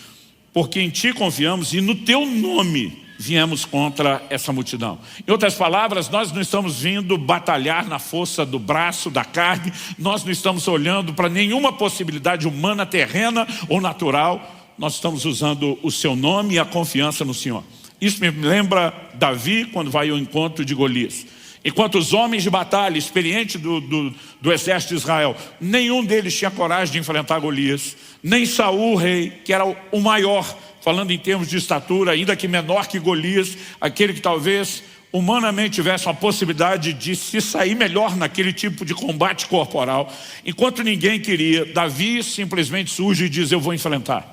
porque em Ti confiamos e no Teu nome viemos contra essa multidão. Em outras palavras, nós não estamos vindo batalhar na força do braço, da carne, nós não estamos olhando para nenhuma possibilidade humana, terrena ou natural, nós estamos usando o Seu nome e a confiança no Senhor. Isso me lembra Davi quando vai ao encontro de Golias. Enquanto os homens de batalha, experientes do exército de Israel, nenhum deles tinha coragem de enfrentar Golias, nem Saul, rei, que era o maior, falando em termos de estatura, ainda que menor que Golias, aquele que talvez humanamente tivesse uma possibilidade de se sair melhor naquele tipo de combate corporal. Enquanto ninguém queria, Davi simplesmente surge e diz, eu vou enfrentar.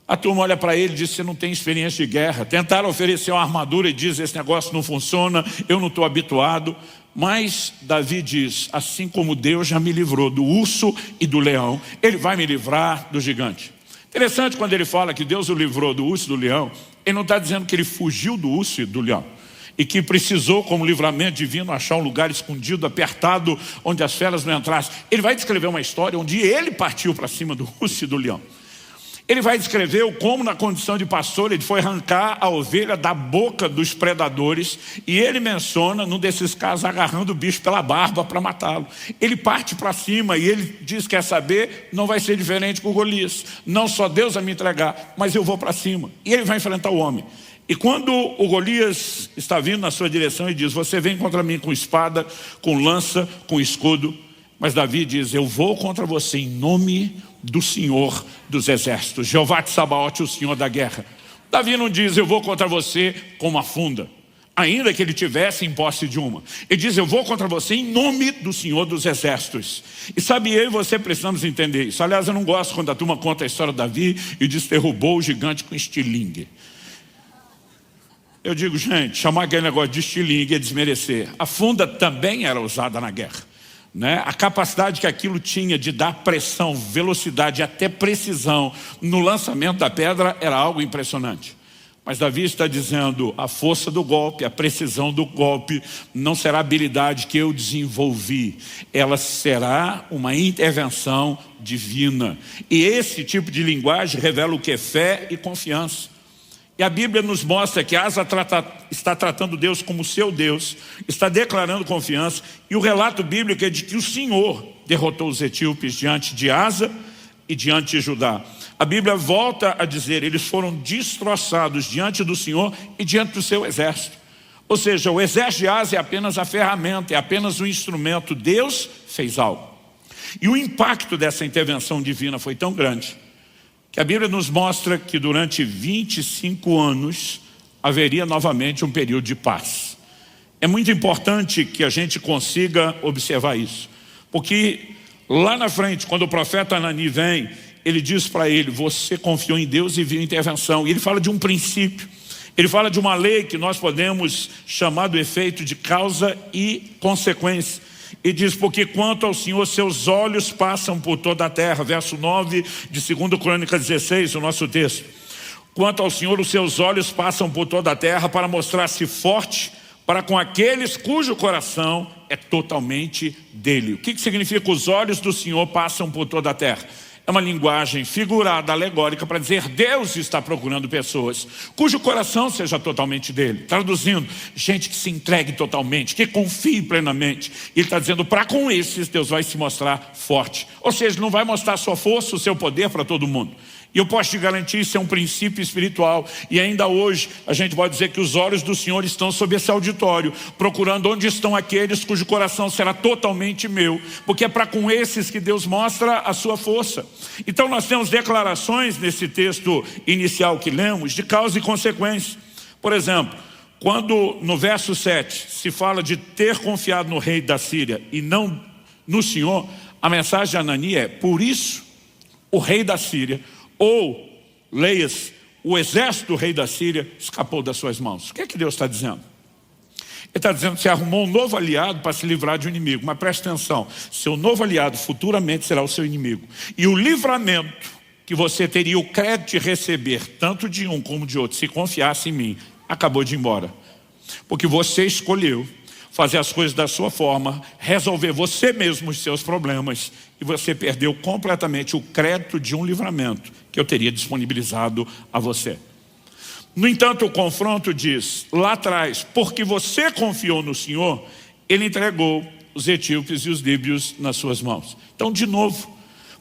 A turma olha para ele e diz, você não tem experiência de guerra. Tentaram oferecer uma armadura e diz, esse negócio não funciona, eu não estou habituado. Mas Davi diz, assim como Deus já me livrou do urso e do leão, Ele vai me livrar do gigante. Interessante quando ele fala que Deus o livrou do urso e do leão, ele não está dizendo que ele fugiu do urso e do leão. E que precisou, como livramento divino, achar um lugar escondido, apertado, onde as feras não entrassem. Ele vai descrever uma história onde ele partiu para cima do urso e do leão. Ele vai descrever como na condição de pastor ele foi arrancar a ovelha da boca dos predadores e ele menciona, num desses casos, agarrando o bicho pela barba para matá-lo. Ele parte para cima e ele diz, quer saber, não vai ser diferente com Golias. Não só Deus vai me entregar, mas eu vou para cima. E ele vai enfrentar o homem. E quando o Golias está vindo na sua direção e diz, você vem contra mim com espada, com lança, com escudo. Mas Davi diz, eu vou contra você em nome do Senhor dos exércitos, Jeová de Sabaote, o Senhor da guerra. Davi não diz, eu vou contra você com uma funda, ainda que ele tivesse em posse de uma. Ele diz, eu vou contra você em nome do Senhor dos exércitos. E sabe, eu e você precisamos entender isso. Aliás, eu não gosto quando a turma conta a história de Davi e diz, derrubou o gigante com estilingue. Eu digo, gente, chamar aquele negócio de estilingue é desmerecer. A funda também era usada na guerra. A capacidade que aquilo tinha de dar pressão, velocidade e até precisão no lançamento da pedra era algo impressionante. Mas Davi está dizendo, a força do golpe, a precisão do golpe não será habilidade que eu desenvolvi, ela será uma intervenção divina. E esse tipo de linguagem revela o que é fé e confiança. E a Bíblia nos mostra que Asa está tratando Deus como seu Deus, está declarando confiança, e o relato bíblico é de que o Senhor derrotou os etíopes diante de Asa e diante de Judá. A Bíblia volta a dizer, eles foram destroçados diante do Senhor e diante do seu exército. Ou seja, o exército de Asa é apenas a ferramenta, é apenas um instrumento. Deus fez algo. E o impacto dessa intervenção divina foi tão grande, que a Bíblia nos mostra que durante 25 anos haveria novamente um período de paz. É muito importante que a gente consiga observar isso. Porque lá na frente, quando o profeta Anani vem, ele diz para ele, você confiou em Deus e viu intervenção. E ele fala de um princípio. Ele fala de uma lei que nós podemos chamar do efeito de causa e consequência. E diz, porque quanto ao Senhor, seus olhos passam por toda a terra. Verso 9 de 2 Crônicas 16, o nosso texto. Quanto ao Senhor, os seus olhos passam por toda a terra para mostrar-se forte para com aqueles cujo coração é totalmente dele. O que significa os olhos do Senhor passam por toda a terra? É uma linguagem figurada, alegórica, para dizer Deus está procurando pessoas cujo coração seja totalmente dele. Traduzindo, gente que se entregue totalmente, que confie plenamente. Ele está dizendo, para com esses Deus vai se mostrar forte. Ou seja, não vai mostrar sua força, o seu poder para todo mundo. E eu posso te garantir, isso é um princípio espiritual. E ainda hoje, a gente pode dizer que os olhos do Senhor estão sobre esse auditório, procurando onde estão aqueles cujo coração será totalmente meu. Porque é para com esses que Deus mostra a sua força. Então nós temos declarações nesse texto inicial que lemos, de causa e consequência. Por exemplo, Quando no verso 7 se fala de ter confiado no rei da Síria e não no Senhor, a mensagem de Anani é: por isso o rei da Síria, ou leias, o exército do rei da Síria escapou das suas mãos. O que é que Deus está dizendo? Ele está dizendo que você arrumou um novo aliado para se livrar de um inimigo. Mas preste atenção, seu novo aliado futuramente será o seu inimigo. E o livramento que você teria o crédito de receber, tanto de um como de outro, se confiasse em mim, acabou de ir embora. Porque você escolheu fazer as coisas da sua forma, resolver você mesmo os seus problemas, e você perdeu completamente o crédito de um livramento que eu teria disponibilizado a você. No entanto, o confronto diz, lá atrás, porque você confiou no Senhor, Ele entregou os etíopes e os líbios nas suas mãos. Então, de novo,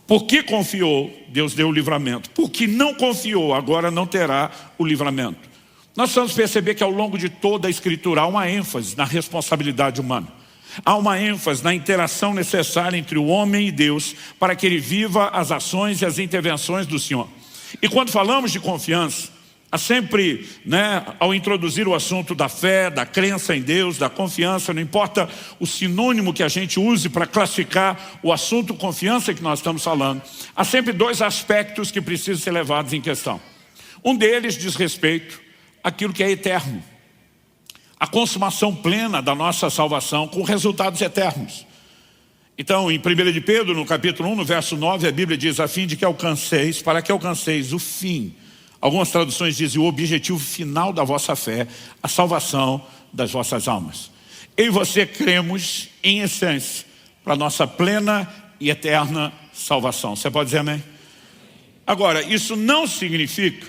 porque confiou, Deus deu o livramento. Porque não confiou, agora não terá o livramento. Nós vamos perceber que ao longo de toda a Escritura há uma ênfase na responsabilidade humana. Há uma ênfase na interação necessária entre o homem e Deus para que ele viva as ações e as intervenções do Senhor. E quando falamos de confiança, há sempre, ao introduzir o assunto da fé, da crença em Deus, da confiança, não importa o sinônimo que a gente use para classificar o assunto confiança que nós estamos falando, há sempre dois aspectos que precisam ser levados em questão. Um deles diz respeito àquilo que é eterno, a consumação plena da nossa salvação com resultados eternos. Então, em 1 de Pedro, no capítulo 1, no verso 9, a Bíblia diz: a fim de que alcanceis, para que alcanceis o fim. Algumas traduções dizem o objetivo final da vossa fé, a salvação das vossas almas. Eu e você cremos, em essência, para a nossa plena e eterna salvação. Você pode dizer amém? Agora, isso não significa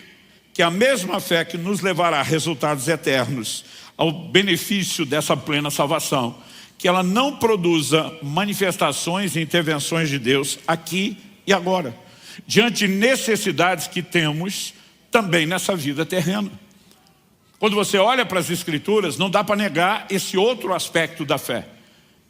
que a mesma fé que nos levará a resultados eternos, ao benefício dessa plena salvação, que ela não produza manifestações e intervenções de Deus aqui e agora, diante de necessidades que temos também nessa vida terrena. Quando você olha para as Escrituras, não dá para negar esse outro aspecto da fé.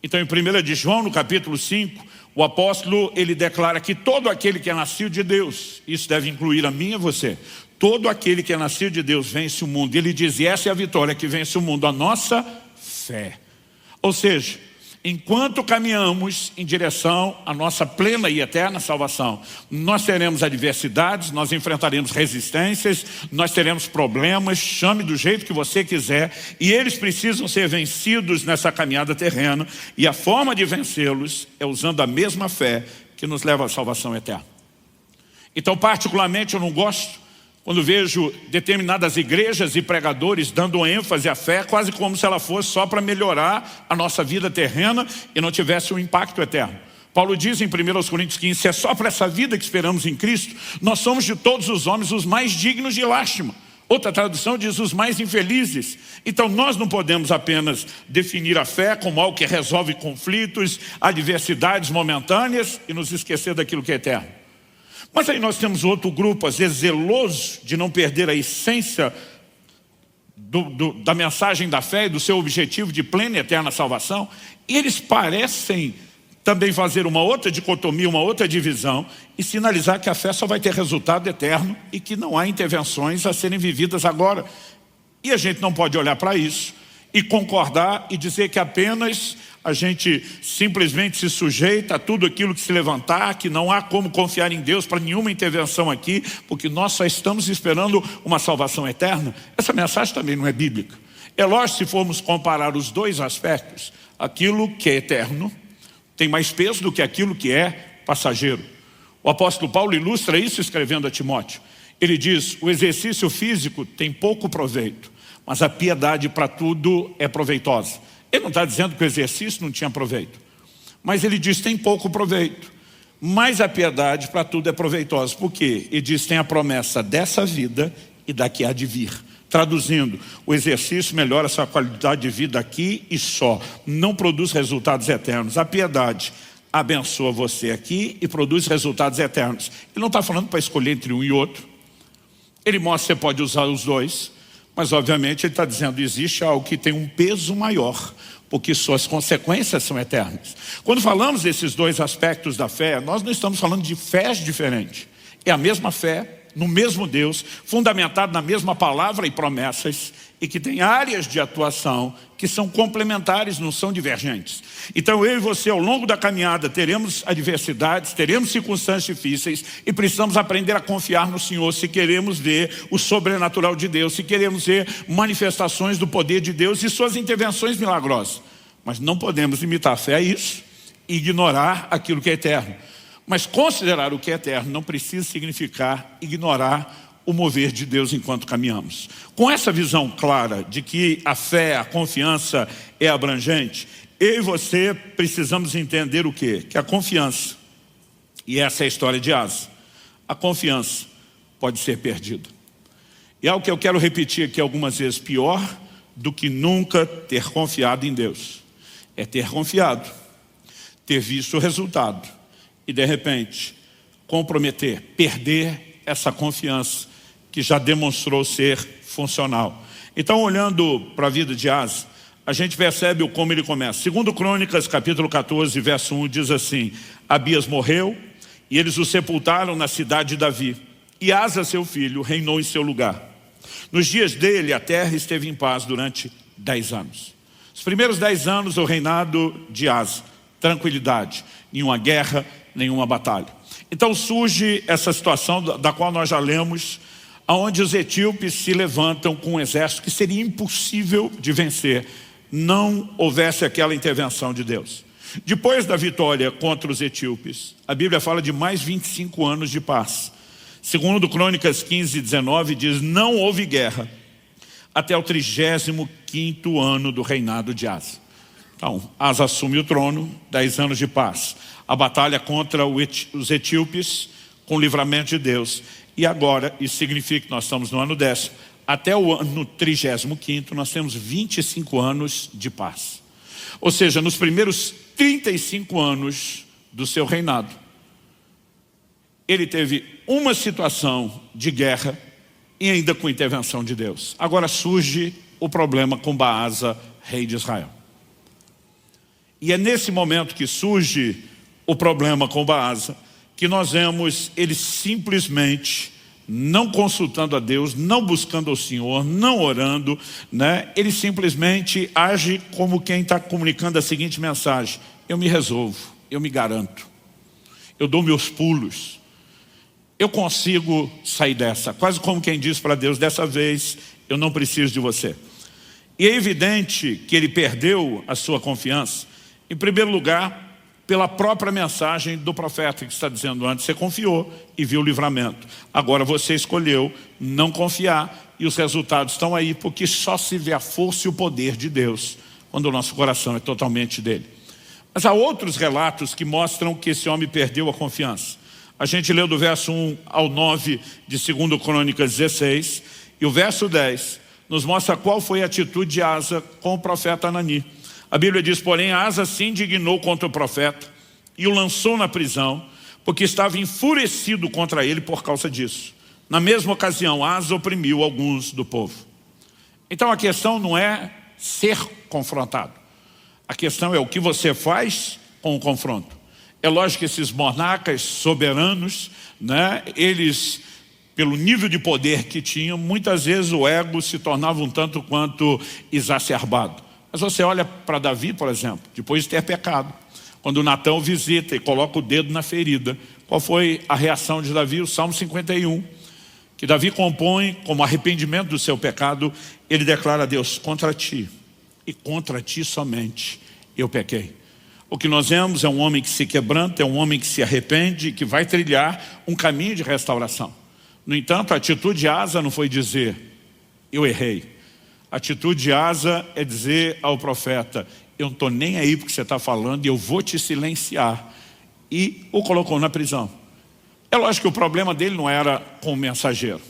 Então, em 1 de João, no capítulo 5, o apóstolo, ele declara que todo aquele que é nascido de Deus, isso deve incluir a mim e a você, todo aquele que é nascido de Deus vence o mundo. Ele diz, e essa é a vitória que vence o mundo, a nossa fé. Ou seja, enquanto caminhamos em direção à nossa plena e eterna salvação, nós teremos adversidades, nós enfrentaremos resistências, nós teremos problemas, chame do jeito que você quiser, e eles precisam ser vencidos nessa caminhada terrena, e a forma de vencê-los é usando a mesma fé que nos leva à salvação eterna. Então, particularmente, eu não gosto quando vejo determinadas igrejas e pregadores dando ênfase à fé, quase como se ela fosse só para melhorar a nossa vida terrena e não tivesse um impacto eterno. Paulo diz em 1 Coríntios 15, se é só para essa vida que esperamos em Cristo, nós somos de todos os homens os mais dignos de lástima. Outra tradução diz os mais infelizes. Então nós não podemos apenas definir a fé como algo que resolve conflitos, adversidades momentâneas e nos esquecer daquilo que é eterno. Mas aí nós temos outro grupo, às vezes zeloso de não perder a essência da mensagem da fé e do seu objetivo de plena e eterna salvação. E eles parecem também fazer uma outra dicotomia, uma outra divisão e sinalizar que a fé só vai ter resultado eterno e que não há intervenções a serem vividas agora. E a gente não pode olhar para isso e concordar e dizer que apenas a gente simplesmente se sujeita a tudo aquilo que se levantar, que não há como confiar em Deus para nenhuma intervenção aqui, porque nós só estamos esperando uma salvação eterna. Essa mensagem também não é bíblica. É lógico, se formos comparar os dois aspectos, aquilo que é eterno tem mais peso do que aquilo que é passageiro. O apóstolo Paulo ilustra isso escrevendo a Timóteo. Ele diz, o exercício físico tem pouco proveito, mas a piedade para tudo é proveitosa. Ele não está dizendo que o exercício não tinha proveito, mas ele diz tem pouco proveito, mas a piedade para tudo é proveitosa. Por quê? Ele diz tem a promessa dessa vida e da que há de vir. Traduzindo, o exercício melhora a sua qualidade de vida aqui e só, não produz resultados eternos. A piedade abençoa você aqui e produz resultados eternos. Ele não está falando para escolher entre um e outro. Ele mostra que você pode usar os dois, mas obviamente ele está dizendo existe algo que tem um peso maior, porque suas consequências são eternas. Quando falamos desses dois aspectos da fé, nós não estamos falando de fés diferentes. É a mesma fé, no mesmo Deus, fundamentado na mesma palavra e promessas, e que tem áreas de atuação que são complementares, não são divergentes. Então eu e você, ao longo da caminhada, teremos adversidades, teremos circunstâncias difíceis e precisamos aprender a confiar no Senhor se queremos ver o sobrenatural de Deus, se queremos ver manifestações do poder de Deus e suas intervenções milagrosas. Mas não podemos limitar a fé a isso e ignorar aquilo que é eterno. Mas considerar o que é eterno não precisa significar ignorar o mover de Deus enquanto caminhamos. Com essa visão clara de que a fé, a confiança é abrangente, eu e você precisamos entender o quê? Que a confiança, e essa é a história de Asa, a confiança pode ser perdida. E é algo que eu quero repetir aqui algumas vezes: pior do que nunca ter confiado em Deus é ter confiado, ter visto o resultado e de repente comprometer, perder essa confiança que já demonstrou ser funcional. Então, olhando para a vida de Asa, a gente percebe como ele começa. Segundo Crônicas, capítulo 14, verso 1, diz assim: Abias morreu e eles o sepultaram na cidade de Davi. E Asa, seu filho, reinou em seu lugar. Nos dias dele, a terra esteve em paz durante 10 anos. Os primeiros 10 anos do reinado de Asa, tranquilidade, nenhuma guerra, nenhuma batalha. Então surge essa situação da qual nós já lemos, onde os etíopes se levantam com um exército que seria impossível de vencer, não houvesse aquela intervenção de Deus. Depois da vitória contra os etíopes, a Bíblia fala de mais 25 anos de paz. Segundo Crônicas 15, 19, diz: não houve guerra até o 35º ano do reinado de Asa. Então, Asa assume o trono, 10 anos de paz. A batalha contra os etíopes, com o livramento de Deus. E agora, isso significa que nós estamos no ano 10º, até o ano 35º, nós temos 25 anos de paz. Ou seja, nos primeiros 35 anos do seu reinado, ele teve uma situação de guerra e ainda com intervenção de Deus. Agora surge o problema com Baasa, rei de Israel. E é nesse momento que surge o problema com Baasa, que nós vemos ele simplesmente não consultando a Deus, não buscando ao Senhor, não orando, né? Ele simplesmente age como quem está comunicando a seguinte mensagem: eu me resolvo, eu me garanto, eu dou meus pulos, eu consigo sair dessa. Quase como quem diz para Deus: dessa vez eu não preciso de você. E é evidente que ele perdeu a sua confiança, em primeiro lugar, pela própria mensagem do profeta que está dizendo: antes você confiou e viu o livramento, agora você escolheu não confiar e os resultados estão aí, porque só se vê a força e o poder de Deus quando o nosso coração é totalmente dele. Mas há outros relatos que mostram que esse homem perdeu a confiança. A gente leu do verso 1 ao 9 de 2 Crônicas 16, e o verso 10 nos mostra qual foi a atitude de Asa com o profeta Anani. A Bíblia diz: porém, Asa se indignou contra o profeta e o lançou na prisão, porque estava enfurecido contra ele por causa disso. Na mesma ocasião, Asa oprimiu alguns do povo. Então a questão não é ser confrontado. A questão é o que você faz com o confronto. É lógico que esses monarcas soberanos, né, eles, pelo nível de poder que tinham, muitas vezes o ego se tornava um tanto quanto exacerbado. Mas você olha para Davi, por exemplo, depois de ter pecado. Quando Natã o visita e coloca o dedo na ferida, qual foi a reação de Davi? O Salmo 51, que Davi compõe como arrependimento do seu pecado. Ele declara a Deus: contra ti, e contra ti somente, eu pequei. O que nós vemos é um homem que se quebranta, é um homem que se arrepende e que vai trilhar um caminho de restauração. No entanto, a atitude de Asa não foi dizer: eu errei. A atitude de Asa é dizer ao profeta: eu não estou nem aí porque você está falando e eu vou te silenciar. E o colocou na prisão. É lógico que o problema dele não era com o mensageiro.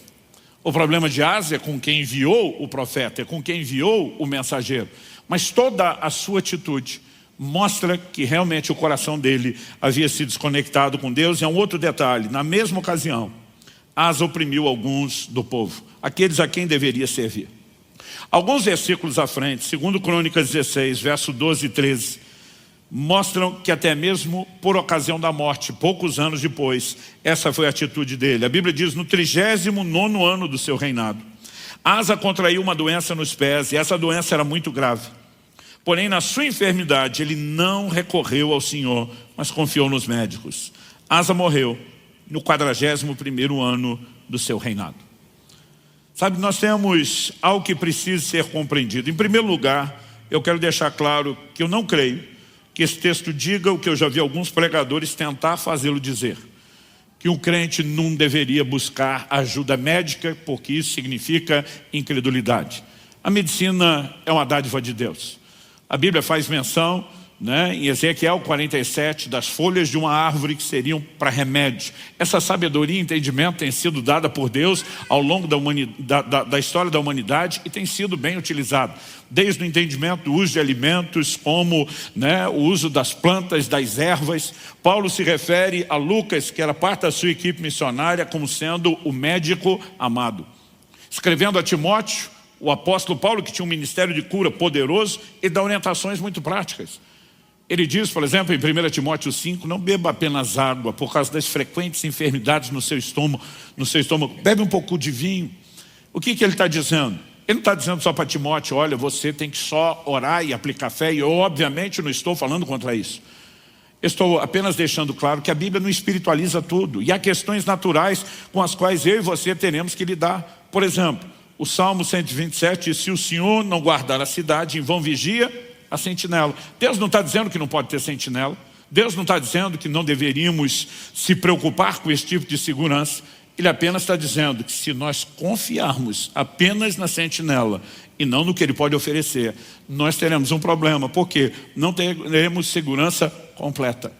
O problema de Asa é com quem enviou o profeta, é com quem enviou o mensageiro. Mas toda a sua atitude mostra que realmente o coração dele havia se desconectado com Deus. E é um outro detalhe: na mesma ocasião, Asa oprimiu alguns do povo, aqueles a quem deveria servir. Alguns versículos à frente, 2 Crônicas 16, verso 12 e 13, mostram que até mesmo por ocasião da morte, poucos anos depois, essa foi a atitude dele. A Bíblia diz: no 39º ano do seu reinado, Asa contraiu uma doença nos pés, e essa doença era muito grave. Porém, na sua enfermidade, ele não recorreu ao Senhor, mas confiou nos médicos. Asa morreu no 41º ano do seu reinado. Sabe, nós temos algo que precisa ser compreendido. Em primeiro lugar, eu quero deixar claro que eu não creio que esse texto diga o que eu já vi alguns pregadores tentar fazê-lo dizer. Que um crente não deveria buscar ajuda médica, porque isso significa incredulidade. A medicina é uma dádiva de Deus. A Bíblia faz menção, em Ezequiel 47, das folhas de uma árvore que seriam para remédio. Essa sabedoria e entendimento tem sido dada por Deus ao longo da história da humanidade e tem sido bem utilizado. Desde o entendimento do uso de alimentos, como o uso das plantas, das ervas. Paulo se refere a Lucas, que era parte da sua equipe missionária, como sendo o médico amado. Escrevendo a Timóteo, o apóstolo Paulo, que tinha um ministério de cura poderoso, ele dá orientações muito práticas. Ele diz, por exemplo, em 1 Timóteo 5, não beba apenas água por causa das frequentes enfermidades no seu estômago. Bebe um pouco de vinho. O que ele está dizendo? Ele não está dizendo só para Timóteo, olha, você tem que só orar e aplicar fé. E eu, obviamente, não estou falando contra isso. Estou apenas deixando claro que a Bíblia não espiritualiza tudo. E há questões naturais com as quais eu e você teremos que lidar. Por exemplo, o Salmo 127 diz, se o Senhor não guardar a cidade, em vão vigia a sentinela. Deus não está dizendo que não pode ter sentinela. Deus não está dizendo que não deveríamos se preocupar com esse tipo de segurança. Ele apenas está dizendo que se nós confiarmos apenas na sentinela e não no que ele pode oferecer, nós teremos um problema, porque não teremos segurança completa.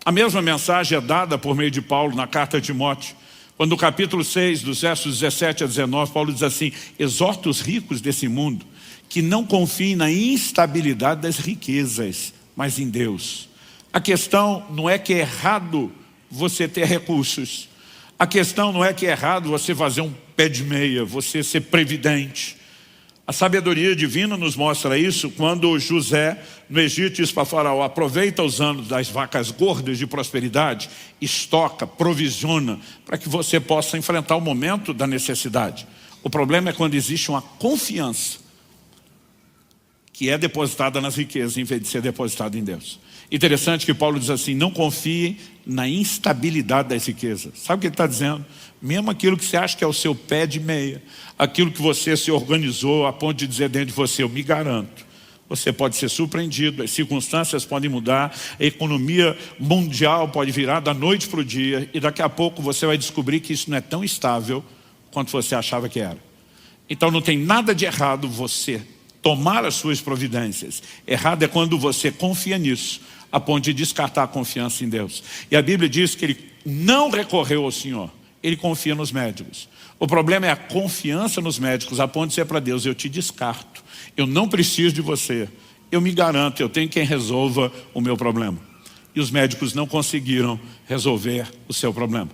A mesma mensagem é dada por meio de Paulo na carta a Timóteo. Quando no capítulo 6, dos versos 17 a 19, Paulo diz assim, exorta os ricos desse mundo que não confiem na instabilidade das riquezas, mas em Deus. A questão não é que é errado você ter recursos. A questão não é que é errado você fazer um pé de meia, você ser previdente. A sabedoria divina nos mostra isso quando José, no Egito, diz para Faraó, aproveita os anos das vacas gordas de prosperidade, estoca, provisiona, para que você possa enfrentar o momento da necessidade. O problema é quando existe uma confiança que é depositada nas riquezas, em vez de ser depositada em Deus. Interessante que Paulo diz assim, não confie na instabilidade das riquezas. Sabe o que ele está dizendo? Mesmo aquilo que você acha que é o seu pé de meia, aquilo que você se organizou a ponto de dizer dentro de você, eu me garanto, você pode ser surpreendido, as circunstâncias podem mudar, a economia mundial pode virar da noite para o dia, e daqui a pouco você vai descobrir que isso não é tão estável quanto você achava que era. Então não tem nada de errado você tomar as suas providências. Errado é quando você confia nisso, a ponto de descartar a confiança em Deus. E a Bíblia diz que ele não recorreu ao Senhor, ele confia nos médicos. O problema é a confiança nos médicos, a ponto de ser para Deus, eu te descarto, eu não preciso de você, eu me garanto, eu tenho quem resolva o meu problema. E os médicos não conseguiram resolver o seu problema.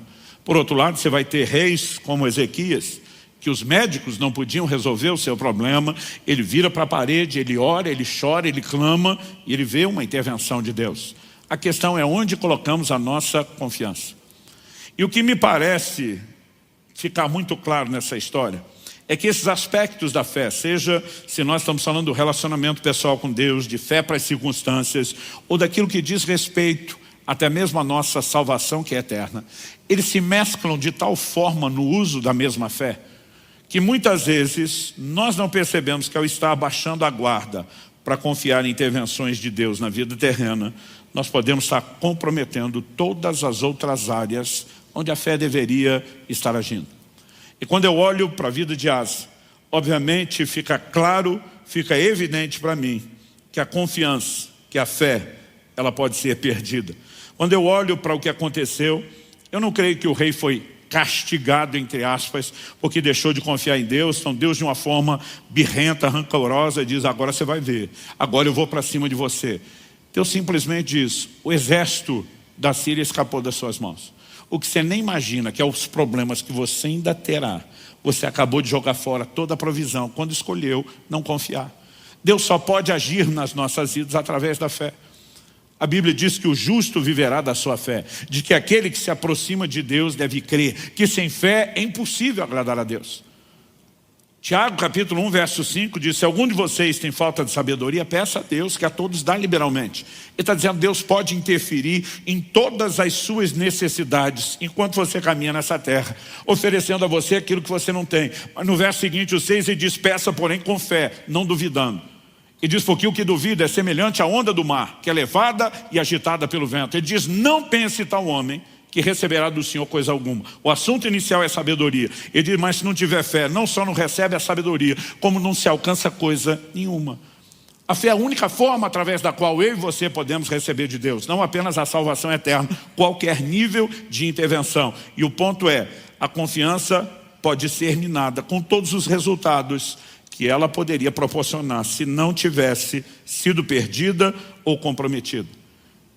Por outro lado, você vai ter reis como Ezequias, que os médicos não podiam resolver o seu problema, ele vira para a parede, ele ora, ele chora, ele clama, e ele vê uma intervenção de Deus. A questão é onde colocamos a nossa confiança. E o que me parece ficar muito claro nessa história, é que esses aspectos da fé, seja se nós estamos falando do relacionamento pessoal com Deus, de fé para as circunstâncias, ou daquilo que diz respeito até mesmo a nossa salvação que é eterna, eles se mesclam de tal forma no uso da mesma fé, que muitas vezes nós não percebemos que ao estar abaixando a guarda para confiar em intervenções de Deus na vida terrena, nós podemos estar comprometendo todas as outras áreas onde a fé deveria estar agindo. E quando eu olho para a vida de Asa, obviamente fica claro, fica evidente para mim que a confiança, que a fé, ela pode ser perdida. Quando eu olho para o que aconteceu, eu não creio que o rei foi castigado, entre aspas, porque deixou de confiar em Deus. Então Deus, de uma forma birrenta, rancorosa, diz, agora você vai ver, agora eu vou para cima de você. Deus simplesmente diz, o exército da Síria escapou das suas mãos. O que você nem imagina, que é os problemas que você ainda terá, você acabou de jogar fora toda a provisão, quando escolheu não confiar. Deus só pode agir nas nossas vidas através da fé. A Bíblia diz que o justo viverá da sua fé, de que aquele que se aproxima de Deus deve crer, que sem fé é impossível agradar a Deus. Tiago, capítulo 1, verso 5, diz: se algum de vocês tem falta de sabedoria, peça a Deus, que a todos dá liberalmente. Ele está dizendo, Deus pode interferir em todas as suas necessidades, enquanto você caminha nessa terra, oferecendo a você aquilo que você não tem. Mas no verso seguinte, o 6, ele diz, peça porém com fé, não duvidando. E diz, porque o que duvida é semelhante à onda do mar, que é levada e agitada pelo vento. Ele diz, não pense tal homem que receberá do Senhor coisa alguma. O assunto inicial é sabedoria. Ele diz, mas se não tiver fé, não só não recebe a sabedoria, como não se alcança coisa nenhuma. A fé é a única forma através da qual eu e você podemos receber de Deus, não apenas a salvação eterna, qualquer nível de intervenção. E o ponto é, a confiança pode ser minada com todos os resultados que ela poderia proporcionar se não tivesse sido perdida ou comprometida.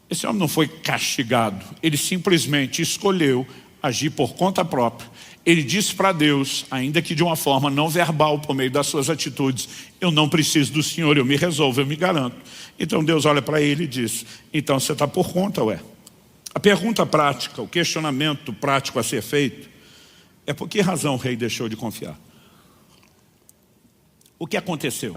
Esse homem não foi castigado, ele simplesmente escolheu agir por conta própria. Ele disse para Deus, ainda que de uma forma não verbal, por meio das suas atitudes, eu não preciso do Senhor, eu me resolvo, eu me garanto. Então Deus olha para ele e diz, então você está por conta, ué. A pergunta prática, o questionamento prático a ser feito, é por que razão o rei deixou de confiar? O que aconteceu?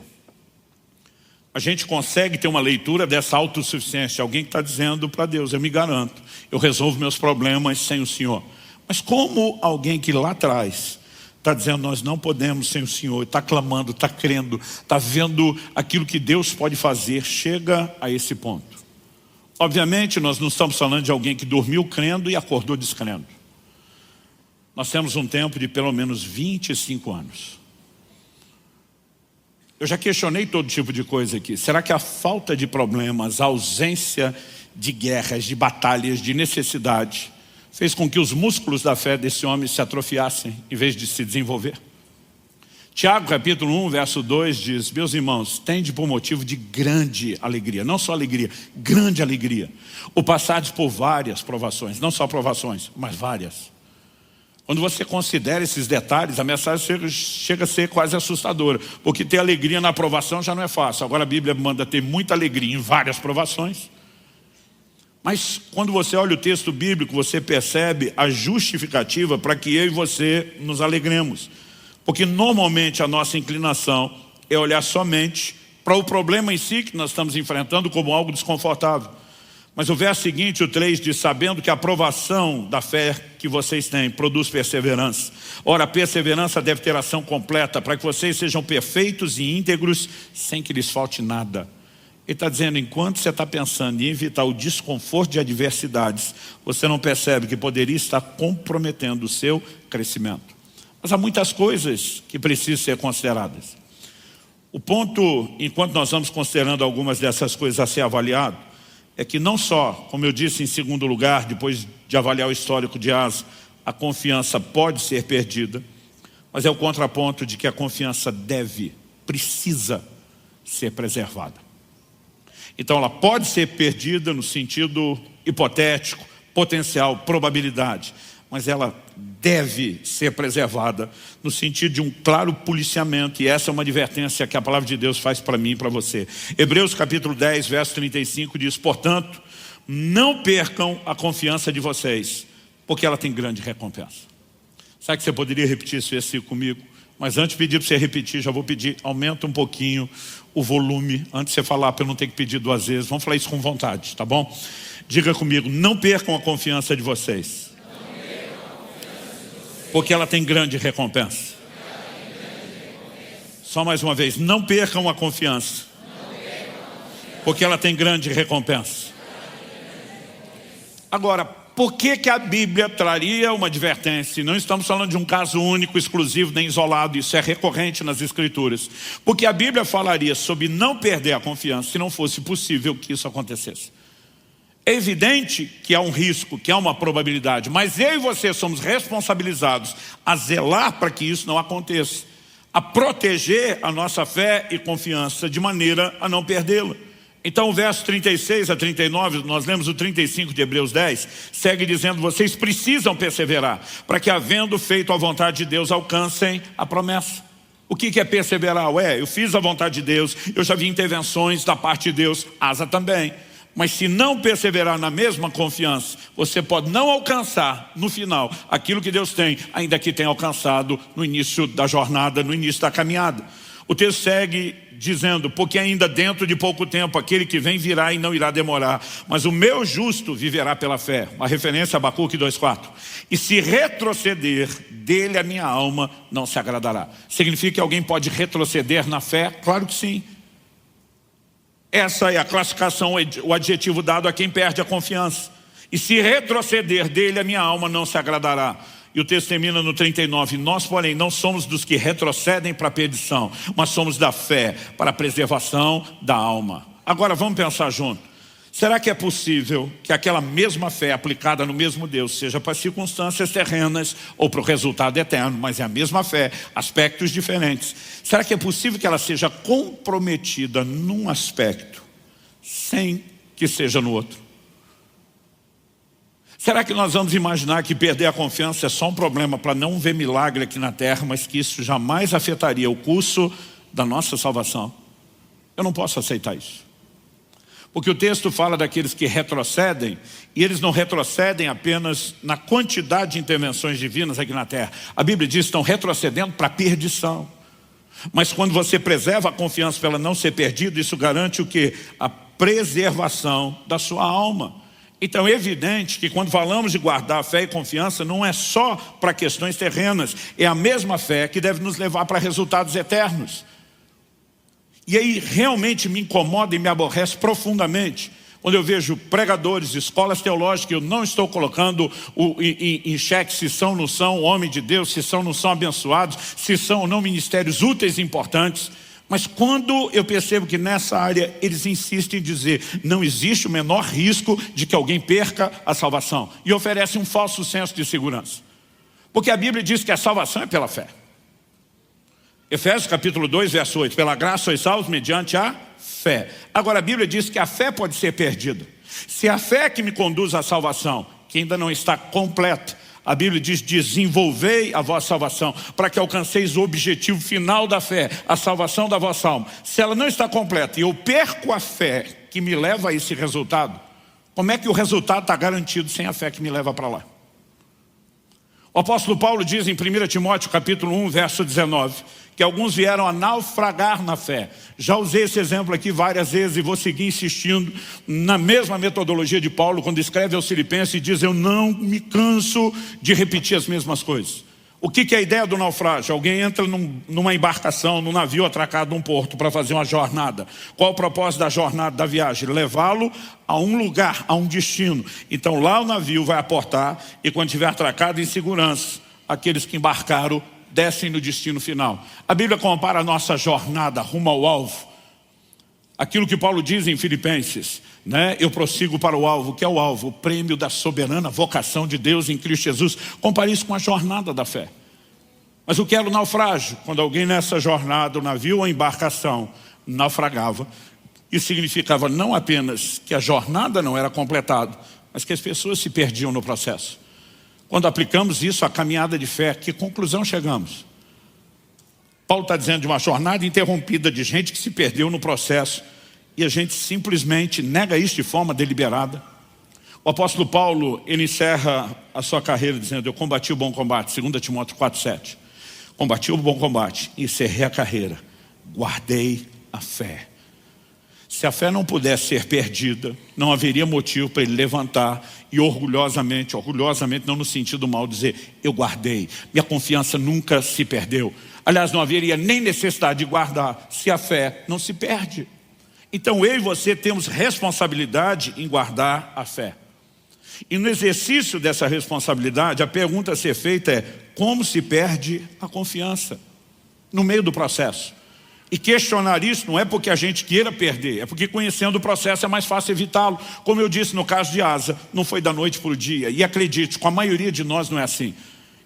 A gente consegue ter uma leitura dessa autossuficiência. Alguém que está dizendo para Deus, eu me garanto, eu resolvo meus problemas sem o Senhor. Mas como alguém que lá atrás está dizendo, nós não podemos sem o Senhor, está clamando, está crendo, está vendo aquilo que Deus pode fazer, chega a esse ponto? Obviamente nós não estamos falando de alguém que dormiu crendo e acordou descrendo. Nós temos um tempo de pelo menos 25 anos. Eu já questionei todo tipo de coisa aqui. Será que a falta de problemas, a ausência de guerras, de batalhas, de necessidade, fez com que os músculos da fé desse homem se atrofiassem, em vez de se desenvolver? Tiago, capítulo 1, verso 2, diz, meus irmãos, tende por motivo de grande alegria, não só alegria, grande alegria, o passardes por várias provações, não só provações, mas várias. Quando você considera esses detalhes, a mensagem chega a ser quase assustadora, porque ter alegria na provação já não é fácil. Agora a Bíblia manda ter muita alegria em várias provações. Mas quando você olha o texto bíblico, você percebe a justificativa para que eu e você nos alegremos. Porque normalmente a nossa inclinação é olhar somente para o problema em si que nós estamos enfrentando como algo desconfortável. Mas o verso seguinte, o 3, diz, sabendo que a aprovação da fé que vocês têm produz perseverança. Ora, a perseverança deve ter ação completa, para que vocês sejam perfeitos e íntegros, sem que lhes falte nada. Ele está dizendo, enquanto você está pensando em evitar o desconforto de adversidades, você não percebe que poderia estar comprometendo o seu crescimento. Mas há muitas coisas que precisam ser consideradas. O ponto, enquanto nós vamos considerando algumas dessas coisas a ser avaliado, é que não só, como eu disse em segundo lugar, depois de avaliar o histórico de Asa, a confiança pode ser perdida, mas é o contraponto de que a confiança precisa ser preservada. Então ela pode ser perdida no sentido hipotético, potencial, probabilidade, mas ela deve ser preservada no sentido de um claro policiamento, e essa é uma advertência que a palavra de Deus faz para mim e para você. Hebreus capítulo 10, verso 35 diz, portanto, não percam a confiança de vocês, porque ela tem grande recompensa. Sabe que você poderia repetir esse versículo comigo? Mas antes de pedir para você repetir, já vou pedir, aumenta um pouquinho o volume, antes de você falar, para eu não ter que pedir 2 vezes. Vamos falar isso com vontade, tá bom? Diga comigo, não percam a confiança de vocês, porque ela tem grande recompensa. Só mais uma vez, não percam a confiança, porque ela tem grande recompensa. Agora, por que a Bíblia traria uma advertência? Não estamos falando de um caso único, exclusivo, nem isolado. Isso é recorrente nas Escrituras. Porque a Bíblia falaria sobre não perder a confiança se não fosse possível que isso acontecesse. É evidente que há um risco, que há uma probabilidade, mas eu e você somos responsabilizados a zelar para que isso não aconteça, a proteger a nossa fé e confiança de maneira a não perdê-la. Então o verso 36 a 39, nós lemos o 35 de Hebreus 10, segue dizendo, vocês precisam perseverar, para que havendo feito a vontade de Deus, alcancem a promessa. O que é perseverar? Eu fiz a vontade de Deus, eu já vi intervenções da parte de Deus, Asa também. Mas se não perseverar na mesma confiança, você pode não alcançar no final aquilo que Deus tem, ainda que tenha alcançado no início da jornada, no início da caminhada. O texto segue dizendo, porque ainda dentro de pouco tempo aquele que vem virá e não irá demorar, mas o meu justo viverá pela fé. Uma referência a Abacuque 2,4. E se retroceder, dele a minha alma não se agradará. Significa que alguém pode retroceder na fé? Claro que sim. Essa é a classificação, o adjetivo dado a quem perde a confiança. E se retroceder dele, a minha alma não se agradará. E o texto termina no 39. Nós, porém, não somos dos que retrocedem para a perdição, mas somos da fé para a preservação da alma. Agora vamos pensar junto. Será que é possível que aquela mesma fé aplicada no mesmo Deus, seja para circunstâncias terrenas ou para o resultado eterno, mas é a mesma fé, aspectos diferentes. Será que é possível que ela seja comprometida num aspecto sem que seja no outro? Será que nós vamos imaginar que perder a confiança é só um problema para não ver milagre aqui na terra, mas que isso jamais afetaria o curso da nossa salvação? Eu não posso aceitar isso. Porque o texto fala daqueles que retrocedem, e eles não retrocedem apenas na quantidade de intervenções divinas aqui na terra. A Bíblia diz que estão retrocedendo para a perdição. Mas quando você preserva a confiança para ela não ser perdida, isso garante o quê? A preservação da sua alma. Então é evidente que quando falamos de guardar a fé e confiança, não é só para questões terrenas, é a mesma fé que deve nos levar para resultados eternos. E aí realmente me incomoda e me aborrece profundamente quando eu vejo pregadores, escolas teológicas, eu não estou colocando em xeque se são ou não são homem de Deus, se são ou não são abençoados, se são ou não ministérios úteis e importantes. Mas quando eu percebo que nessa área eles insistem em dizer não existe o menor risco de que alguém perca a salvação e oferecem um falso senso de segurança. Porque a Bíblia diz que a salvação é pela fé. Efésios capítulo 2, verso 8. Pela graça sois salvos mediante a fé. Agora a Bíblia diz que a fé pode ser perdida. Se a fé que me conduz à salvação, que ainda não está completa, a Bíblia diz, desenvolvei a vossa salvação, para que alcanceis o objetivo final da fé, a salvação da vossa alma. Se ela não está completa e eu perco a fé que me leva a esse resultado, como é que o resultado está garantido sem a fé que me leva para lá? O apóstolo Paulo diz em 1 Timóteo capítulo 1, verso 19, que alguns vieram a naufragar na fé. Já usei esse exemplo aqui várias vezes e vou seguir insistindo na mesma metodologia de Paulo, quando escreve aos Filipenses e diz, eu não me canso de repetir as mesmas coisas. O que é a ideia do naufrágio? Alguém entra numa embarcação, num navio atracado num porto para fazer uma jornada. Qual o propósito da jornada, da viagem? Levá-lo a um lugar, a um destino. Então lá o navio vai aportar e quando estiver atracado em segurança, aqueles que embarcaram descem no destino final. A Bíblia compara a nossa jornada rumo ao alvo. Aquilo que Paulo diz em Filipenses, né? Eu prossigo para o alvo. O que é o alvo? O prêmio da soberana vocação de Deus em Cristo Jesus. Compare isso com a jornada da fé. Mas o que era o naufrágio? Quando alguém nessa jornada, o navio ou a embarcação, naufragava, isso significava não apenas que a jornada não era completada, mas que as pessoas se perdiam no processo. Quando aplicamos isso à caminhada de fé, que conclusão chegamos? Paulo está dizendo de uma jornada interrompida de gente que se perdeu no processo e a gente simplesmente nega isso de forma deliberada. O apóstolo Paulo, ele encerra a sua carreira dizendo, eu combati o bom combate, 2 Timóteo 4,7. Combati o bom combate, encerrei a carreira, guardei a fé. Se a fé não pudesse ser perdida, não haveria motivo para ele levantar e orgulhosamente não no sentido mal, dizer, eu guardei, minha confiança nunca se perdeu. Aliás, não haveria nem necessidade de guardar, se a fé não se perde. Então eu e você temos responsabilidade em guardar a fé. E no exercício dessa responsabilidade, a pergunta a ser feita é, como se perde a confiança no meio do processo? E questionar isso não é porque a gente queira perder, é porque conhecendo o processo é mais fácil evitá-lo. Como eu disse no caso de Asa, não foi da noite para o dia. E acredite, com a maioria de nós não é assim.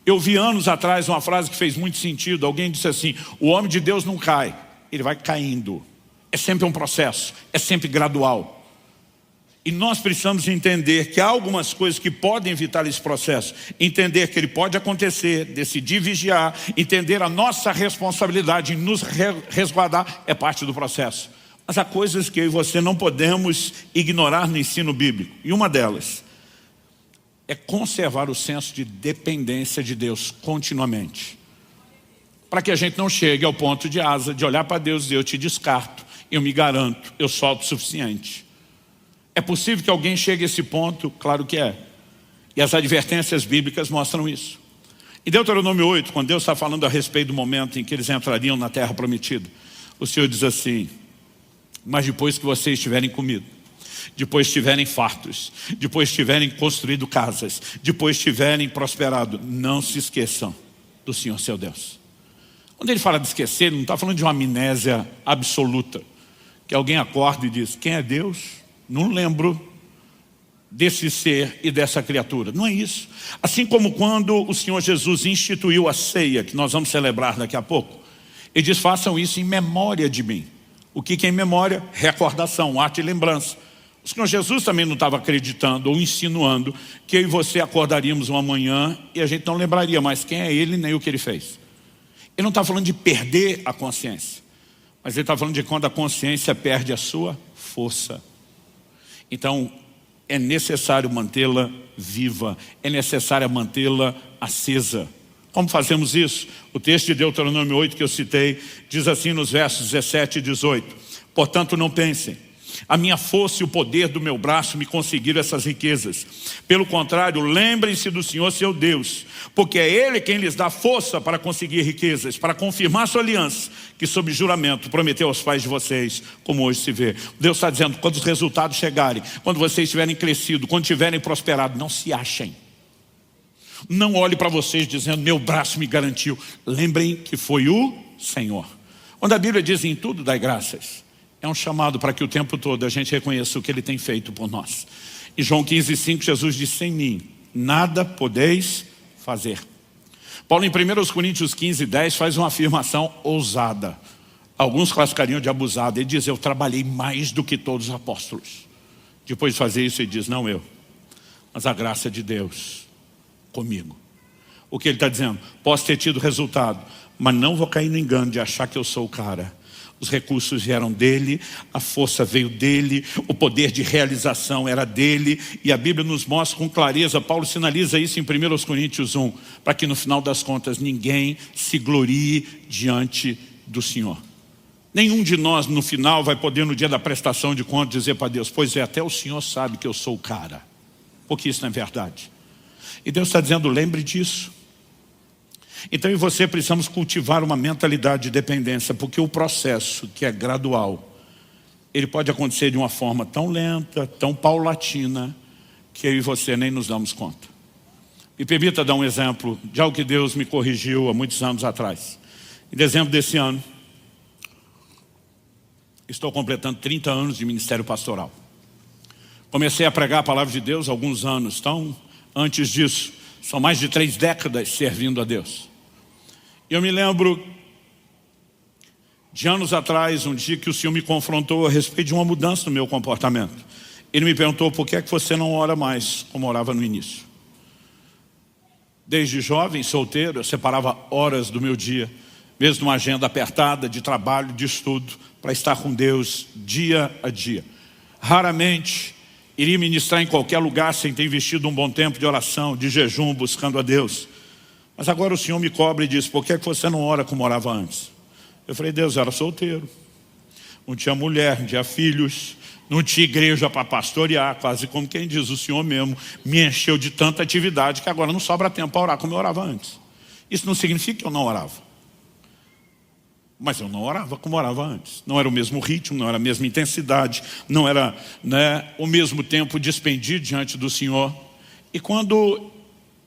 Eu vi anos atrás uma frase que fez muito sentido. Alguém disse assim, o homem de Deus não cai, ele vai caindo. É sempre um processo, é sempre gradual. E nós precisamos entender que há algumas coisas que podem evitar esse processo. Entender que ele pode acontecer, decidir vigiar, entender a nossa responsabilidade em nos resguardar é parte do processo. Mas há coisas que eu e você não podemos ignorar no ensino bíblico. E uma delas é conservar o senso de dependência de Deus continuamente. Para que a gente não chegue ao ponto de Asa, de olhar para Deus e dizer, eu te descarto, eu me garanto, eu sou autossuficiente. É possível que alguém chegue a esse ponto? Claro que é. E as advertências bíblicas mostram isso. Em Deuteronômio 8, quando Deus está falando a respeito do momento em que eles entrariam na terra prometida, o Senhor diz assim, mas depois que vocês tiverem comido, depois tiverem fartos, depois tiverem construído casas, depois tiverem prosperado, não se esqueçam do Senhor seu Deus. Quando ele fala de esquecer, ele não está falando de uma amnésia absoluta, que alguém acorda e diz, quem é Deus? Não lembro desse ser e dessa criatura. Não é isso. Assim como quando o Senhor Jesus instituiu a ceia, que nós vamos celebrar daqui a pouco, ele diz, façam isso em memória de mim. O que é em memória? Recordação, ato e lembrança. O Senhor Jesus também não estava acreditando ou insinuando que eu e você acordaríamos uma manhã e a gente não lembraria mais quem é Ele nem o que Ele fez. Ele não está falando de perder a consciência, mas Ele está falando de quando a consciência perde a sua força. Então, é necessário mantê-la viva, é necessário mantê-la acesa. Como fazemos isso? O texto de Deuteronômio 8 que eu citei, diz assim nos versos 17 e 18. Portanto, não pensem, a minha força e o poder do meu braço me conseguiram essas riquezas. Pelo contrário, lembrem-se do Senhor seu Deus, porque é Ele quem lhes dá força para conseguir riquezas, para confirmar sua aliança, que sob juramento prometeu aos pais de vocês, como hoje se vê. Deus está dizendo, quando os resultados chegarem, quando vocês tiverem crescido, quando tiverem prosperado, não se achem. Não olhe para vocês dizendo, meu braço me garantiu. Lembrem que foi o Senhor. Quando a Bíblia diz em tudo dai graças, é um chamado para que o tempo todo a gente reconheça o que Ele tem feito por nós. Em João 15:5, Jesus disse, sem mim, nada podeis fazer. Paulo em 1 Coríntios 15:10 faz uma afirmação ousada. Alguns classificariam de abusada. Ele diz, eu trabalhei mais do que todos os apóstolos. Depois de fazer isso, ele diz, não eu, mas a graça de Deus comigo. O que ele está dizendo? Posso ter tido resultado, mas não vou cair no engano de achar que eu sou o cara. Os recursos vieram dele, a força veio dele, o poder de realização era dele, e a Bíblia nos mostra com clareza, Paulo sinaliza isso em 1 Coríntios 1, para que no final das contas ninguém se glorie diante do Senhor. Nenhum de nós no final vai poder no dia da prestação de contas dizer para Deus, pois é, até o Senhor sabe que eu sou o cara, porque isso não é verdade. E Deus está dizendo, lembre disso. Então eu e você precisamos cultivar uma mentalidade de dependência, porque o processo que é gradual, ele pode acontecer de uma forma tão lenta, tão paulatina, que eu e você nem nos damos conta. Me permita dar um exemplo de algo que Deus me corrigiu há muitos anos atrás. Em dezembro desse ano, estou completando 30 anos de ministério pastoral. Comecei a pregar a palavra de Deus há alguns anos, então antes disso, são mais de 3 décadas servindo a Deus. Eu me lembro de anos atrás, um dia que o Senhor me confrontou a respeito de uma mudança no meu comportamento. Ele me perguntou, por que é que você não ora mais como orava no início? Desde jovem, solteiro, eu separava horas do meu dia, mesmo uma agenda apertada de trabalho, de estudo, para estar com Deus dia a dia. Raramente iria ministrar em qualquer lugar sem ter investido um bom tempo de oração, de jejum, buscando a Deus. Mas agora o Senhor me cobra e diz, por que você não ora como orava antes? Eu falei, Deus, eu era solteiro, não tinha mulher, não tinha filhos, não tinha igreja para pastorear, quase como quem diz, o Senhor mesmo me encheu de tanta atividade que agora não sobra tempo para orar como eu orava antes. Isso não significa que eu não orava. Mas eu não orava como orava antes. Não era o mesmo ritmo, não era a mesma intensidade, não era o mesmo tempo despendido diante do Senhor. E quando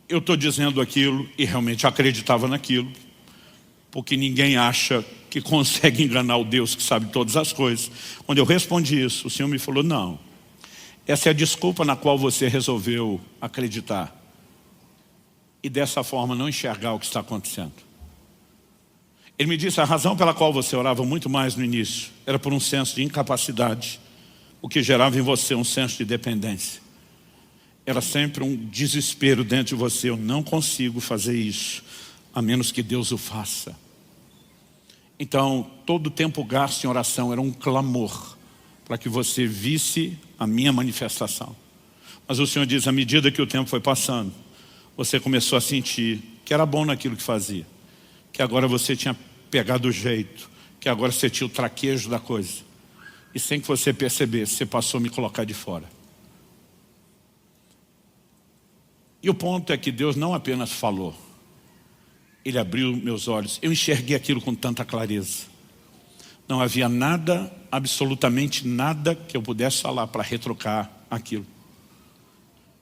eu estou dizendo aquilo, e realmente acreditava naquilo, porque ninguém acha que consegue enganar o Deus que sabe todas as coisas. Quando eu respondi isso, o Senhor me falou, não, essa é a desculpa na qual você resolveu acreditar. E dessa forma não enxergar o que está acontecendo. Ele me disse, a razão pela qual você orava muito mais no início era por um senso de incapacidade, o que gerava em você um senso de dependência. Era sempre um desespero dentro de você, eu não consigo fazer isso, a menos que Deus o faça. Então, todo o tempo gasto em oração era um clamor para que você visse a minha manifestação. Mas o Senhor diz, à medida que o tempo foi passando, você começou a sentir que era bom naquilo que fazia, que agora você tinha pegado o jeito, que agora você tinha o traquejo da coisa. E sem que você percebesse, você passou a me colocar de fora. E o ponto é que Deus não apenas falou, Ele abriu meus olhos. Eu enxerguei aquilo com tanta clareza. Não havia nada, absolutamente nada que eu pudesse falar para retrucar aquilo.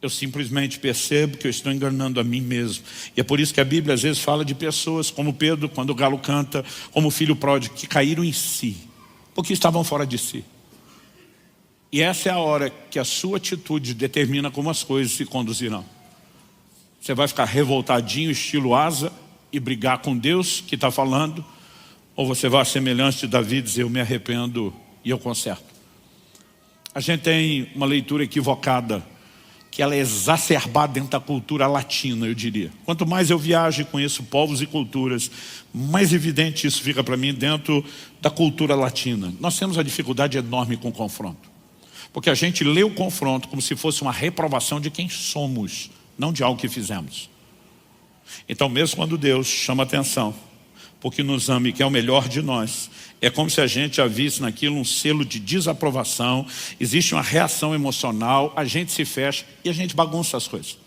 Eu simplesmente percebo que eu estou enganando a mim mesmo. E é por isso que a Bíblia às vezes fala de pessoas como Pedro, quando o galo canta, como o filho pródigo, que caíram em si, porque estavam fora de si. E essa é a hora que a sua atitude determina como as coisas se conduzirão. Você vai ficar revoltadinho, estilo asa, e brigar com Deus que está falando, ou você vai à semelhança de Davi dizer, eu me arrependo e eu conserto. A gente tem uma leitura equivocada, que ela é exacerbada dentro da cultura latina, eu diria. Quanto mais eu viajo e conheço povos e culturas, mais evidente isso fica para mim dentro da cultura latina. Nós temos a dificuldade enorme com o confronto. Porque a gente lê o confronto como se fosse uma reprovação de quem somos, não de algo que fizemos. Então mesmo quando Deus chama atenção, porque nos ama e quer o melhor de nós, é como se a gente já visse naquilo um selo de desaprovação, existe uma reação emocional, a gente se fecha e a gente bagunça as coisas.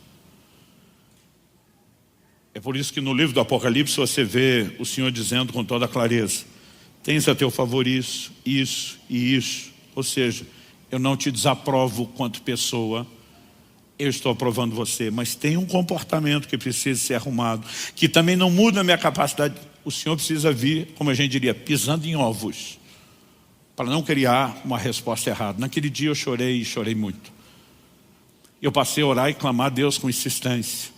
É por isso que no livro do Apocalipse você vê o Senhor dizendo com toda clareza, tens a teu favor isso, isso e isso. Ou seja, eu não te desaprovo quanto pessoa, eu estou aprovando você, mas tem um comportamento que precisa ser arrumado, que também não muda a minha capacidade. O Senhor precisa vir, como a gente diria, pisando em ovos, para não criar uma resposta errada. Naquele dia eu chorei e chorei muito. Eu passei a orar e clamar a Deus com insistência.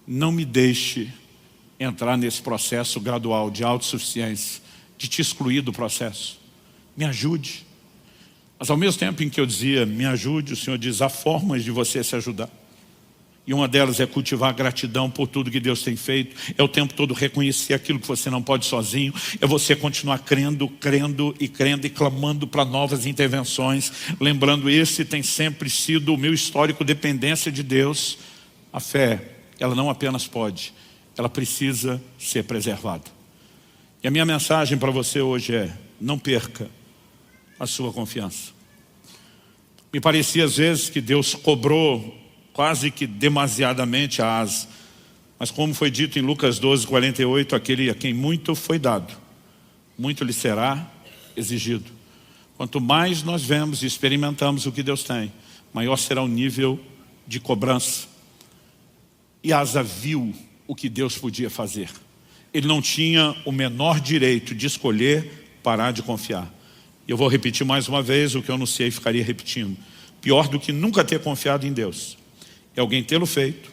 Não me deixe entrar nesse processo gradual de autossuficiência, de te excluir do processo. Me ajude. Mas ao mesmo tempo em que eu dizia, me ajude, o Senhor diz, há formas de você se ajudar. E uma delas é cultivar gratidão por tudo que Deus tem feito. É o tempo todo reconhecer aquilo que você não pode sozinho. É você continuar crendo e clamando para novas intervenções. Lembrando, esse tem sempre sido o meu histórico dependência de Deus. A fé, ela não apenas pode, ela precisa ser preservada. E a minha mensagem para você hoje é, não perca a sua confiança. Me parecia às vezes que Deus cobrou quase que demasiadamente a Asa. Mas como foi dito em Lucas 12:48, aquele a quem muito foi dado, muito lhe será exigido. Quanto mais nós vemos e experimentamos o que Deus tem, maior será o nível de cobrança. E Asa viu o que Deus podia fazer. Ele não tinha o menor direito de escolher parar de confiar. Eu vou repetir mais uma vez o que eu anunciei e ficaria repetindo. Pior do que nunca ter confiado em Deus é alguém tê-lo feito,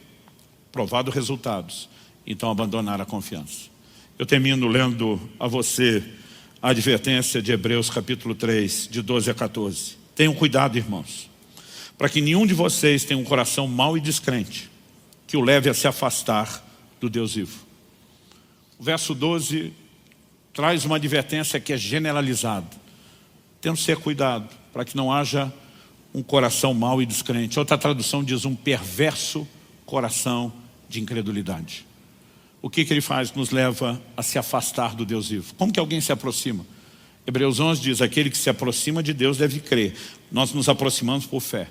provado resultados, então abandonar a confiança. Eu termino lendo a você a advertência de Hebreus capítulo 3, de 12 a 14. Tenham cuidado, irmãos, para que nenhum de vocês tenha um coração mau e descrente, que o leve a se afastar do Deus vivo. O verso 12 traz uma advertência que é generalizada. Temos que ter cuidado para que não haja um coração mau e descrente. Outra tradução diz um perverso coração de incredulidade. O que ele faz? Nos leva a se afastar do Deus vivo. Como que alguém se aproxima? Hebreus 11 diz, aquele que se aproxima de Deus deve crer. Nós nos aproximamos por fé.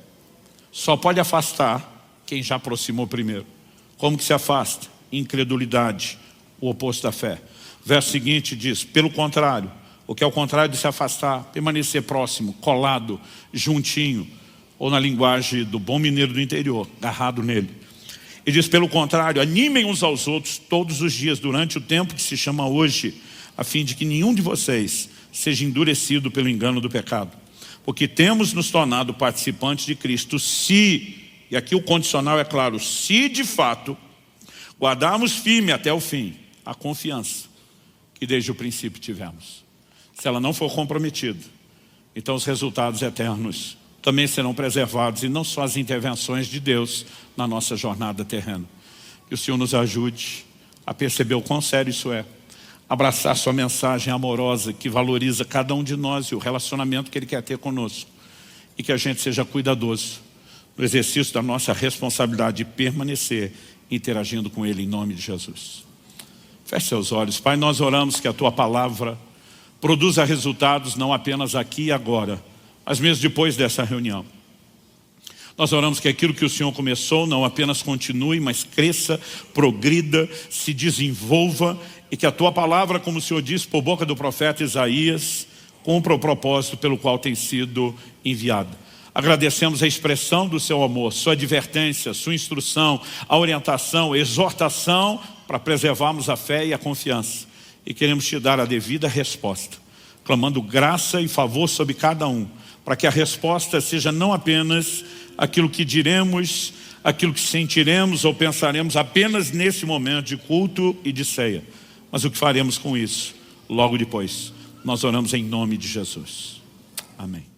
Só pode afastar quem já aproximou primeiro. Como que se afasta? Incredulidade, o oposto da fé. Verso seguinte diz, pelo contrário, o que é o contrário de se afastar, permanecer próximo, colado, juntinho, ou na linguagem do bom mineiro do interior, agarrado nele. Ele diz, pelo contrário, animem uns aos outros todos os dias, durante o tempo que se chama hoje, a fim de que nenhum de vocês seja endurecido pelo engano do pecado. Porque temos nos tornado participantes de Cristo, se, e aqui o condicional é claro, se de fato guardarmos firme até o fim a confiança que desde o princípio tivemos. Se ela não for comprometida, então os resultados eternos também serão preservados, e não só as intervenções de Deus na nossa jornada terrena. Que o Senhor nos ajude a perceber o quão sério isso é, abraçar sua mensagem amorosa que valoriza cada um de nós e o relacionamento que Ele quer ter conosco. E que a gente seja cuidadoso no exercício da nossa responsabilidade de permanecer interagindo com Ele em nome de Jesus. Feche seus olhos. Pai, nós oramos que a Tua palavra produza resultados não apenas aqui e agora, mas mesmo depois dessa reunião. Nós oramos que aquilo que o Senhor começou não apenas continue, mas cresça, progrida, se desenvolva e que a Tua palavra, como o Senhor disse por boca do profeta Isaías, cumpra o propósito pelo qual tem sido enviada. Agradecemos a expressão do Seu amor, Sua advertência, Sua instrução, a orientação, a exortação para preservarmos a fé e a confiança. E queremos Te dar a devida resposta, clamando graça e favor sobre cada um, para que a resposta seja não apenas aquilo que diremos, aquilo que sentiremos ou pensaremos apenas nesse momento de culto e de ceia, mas o que faremos com isso logo depois. Nós oramos em nome de Jesus. Amém.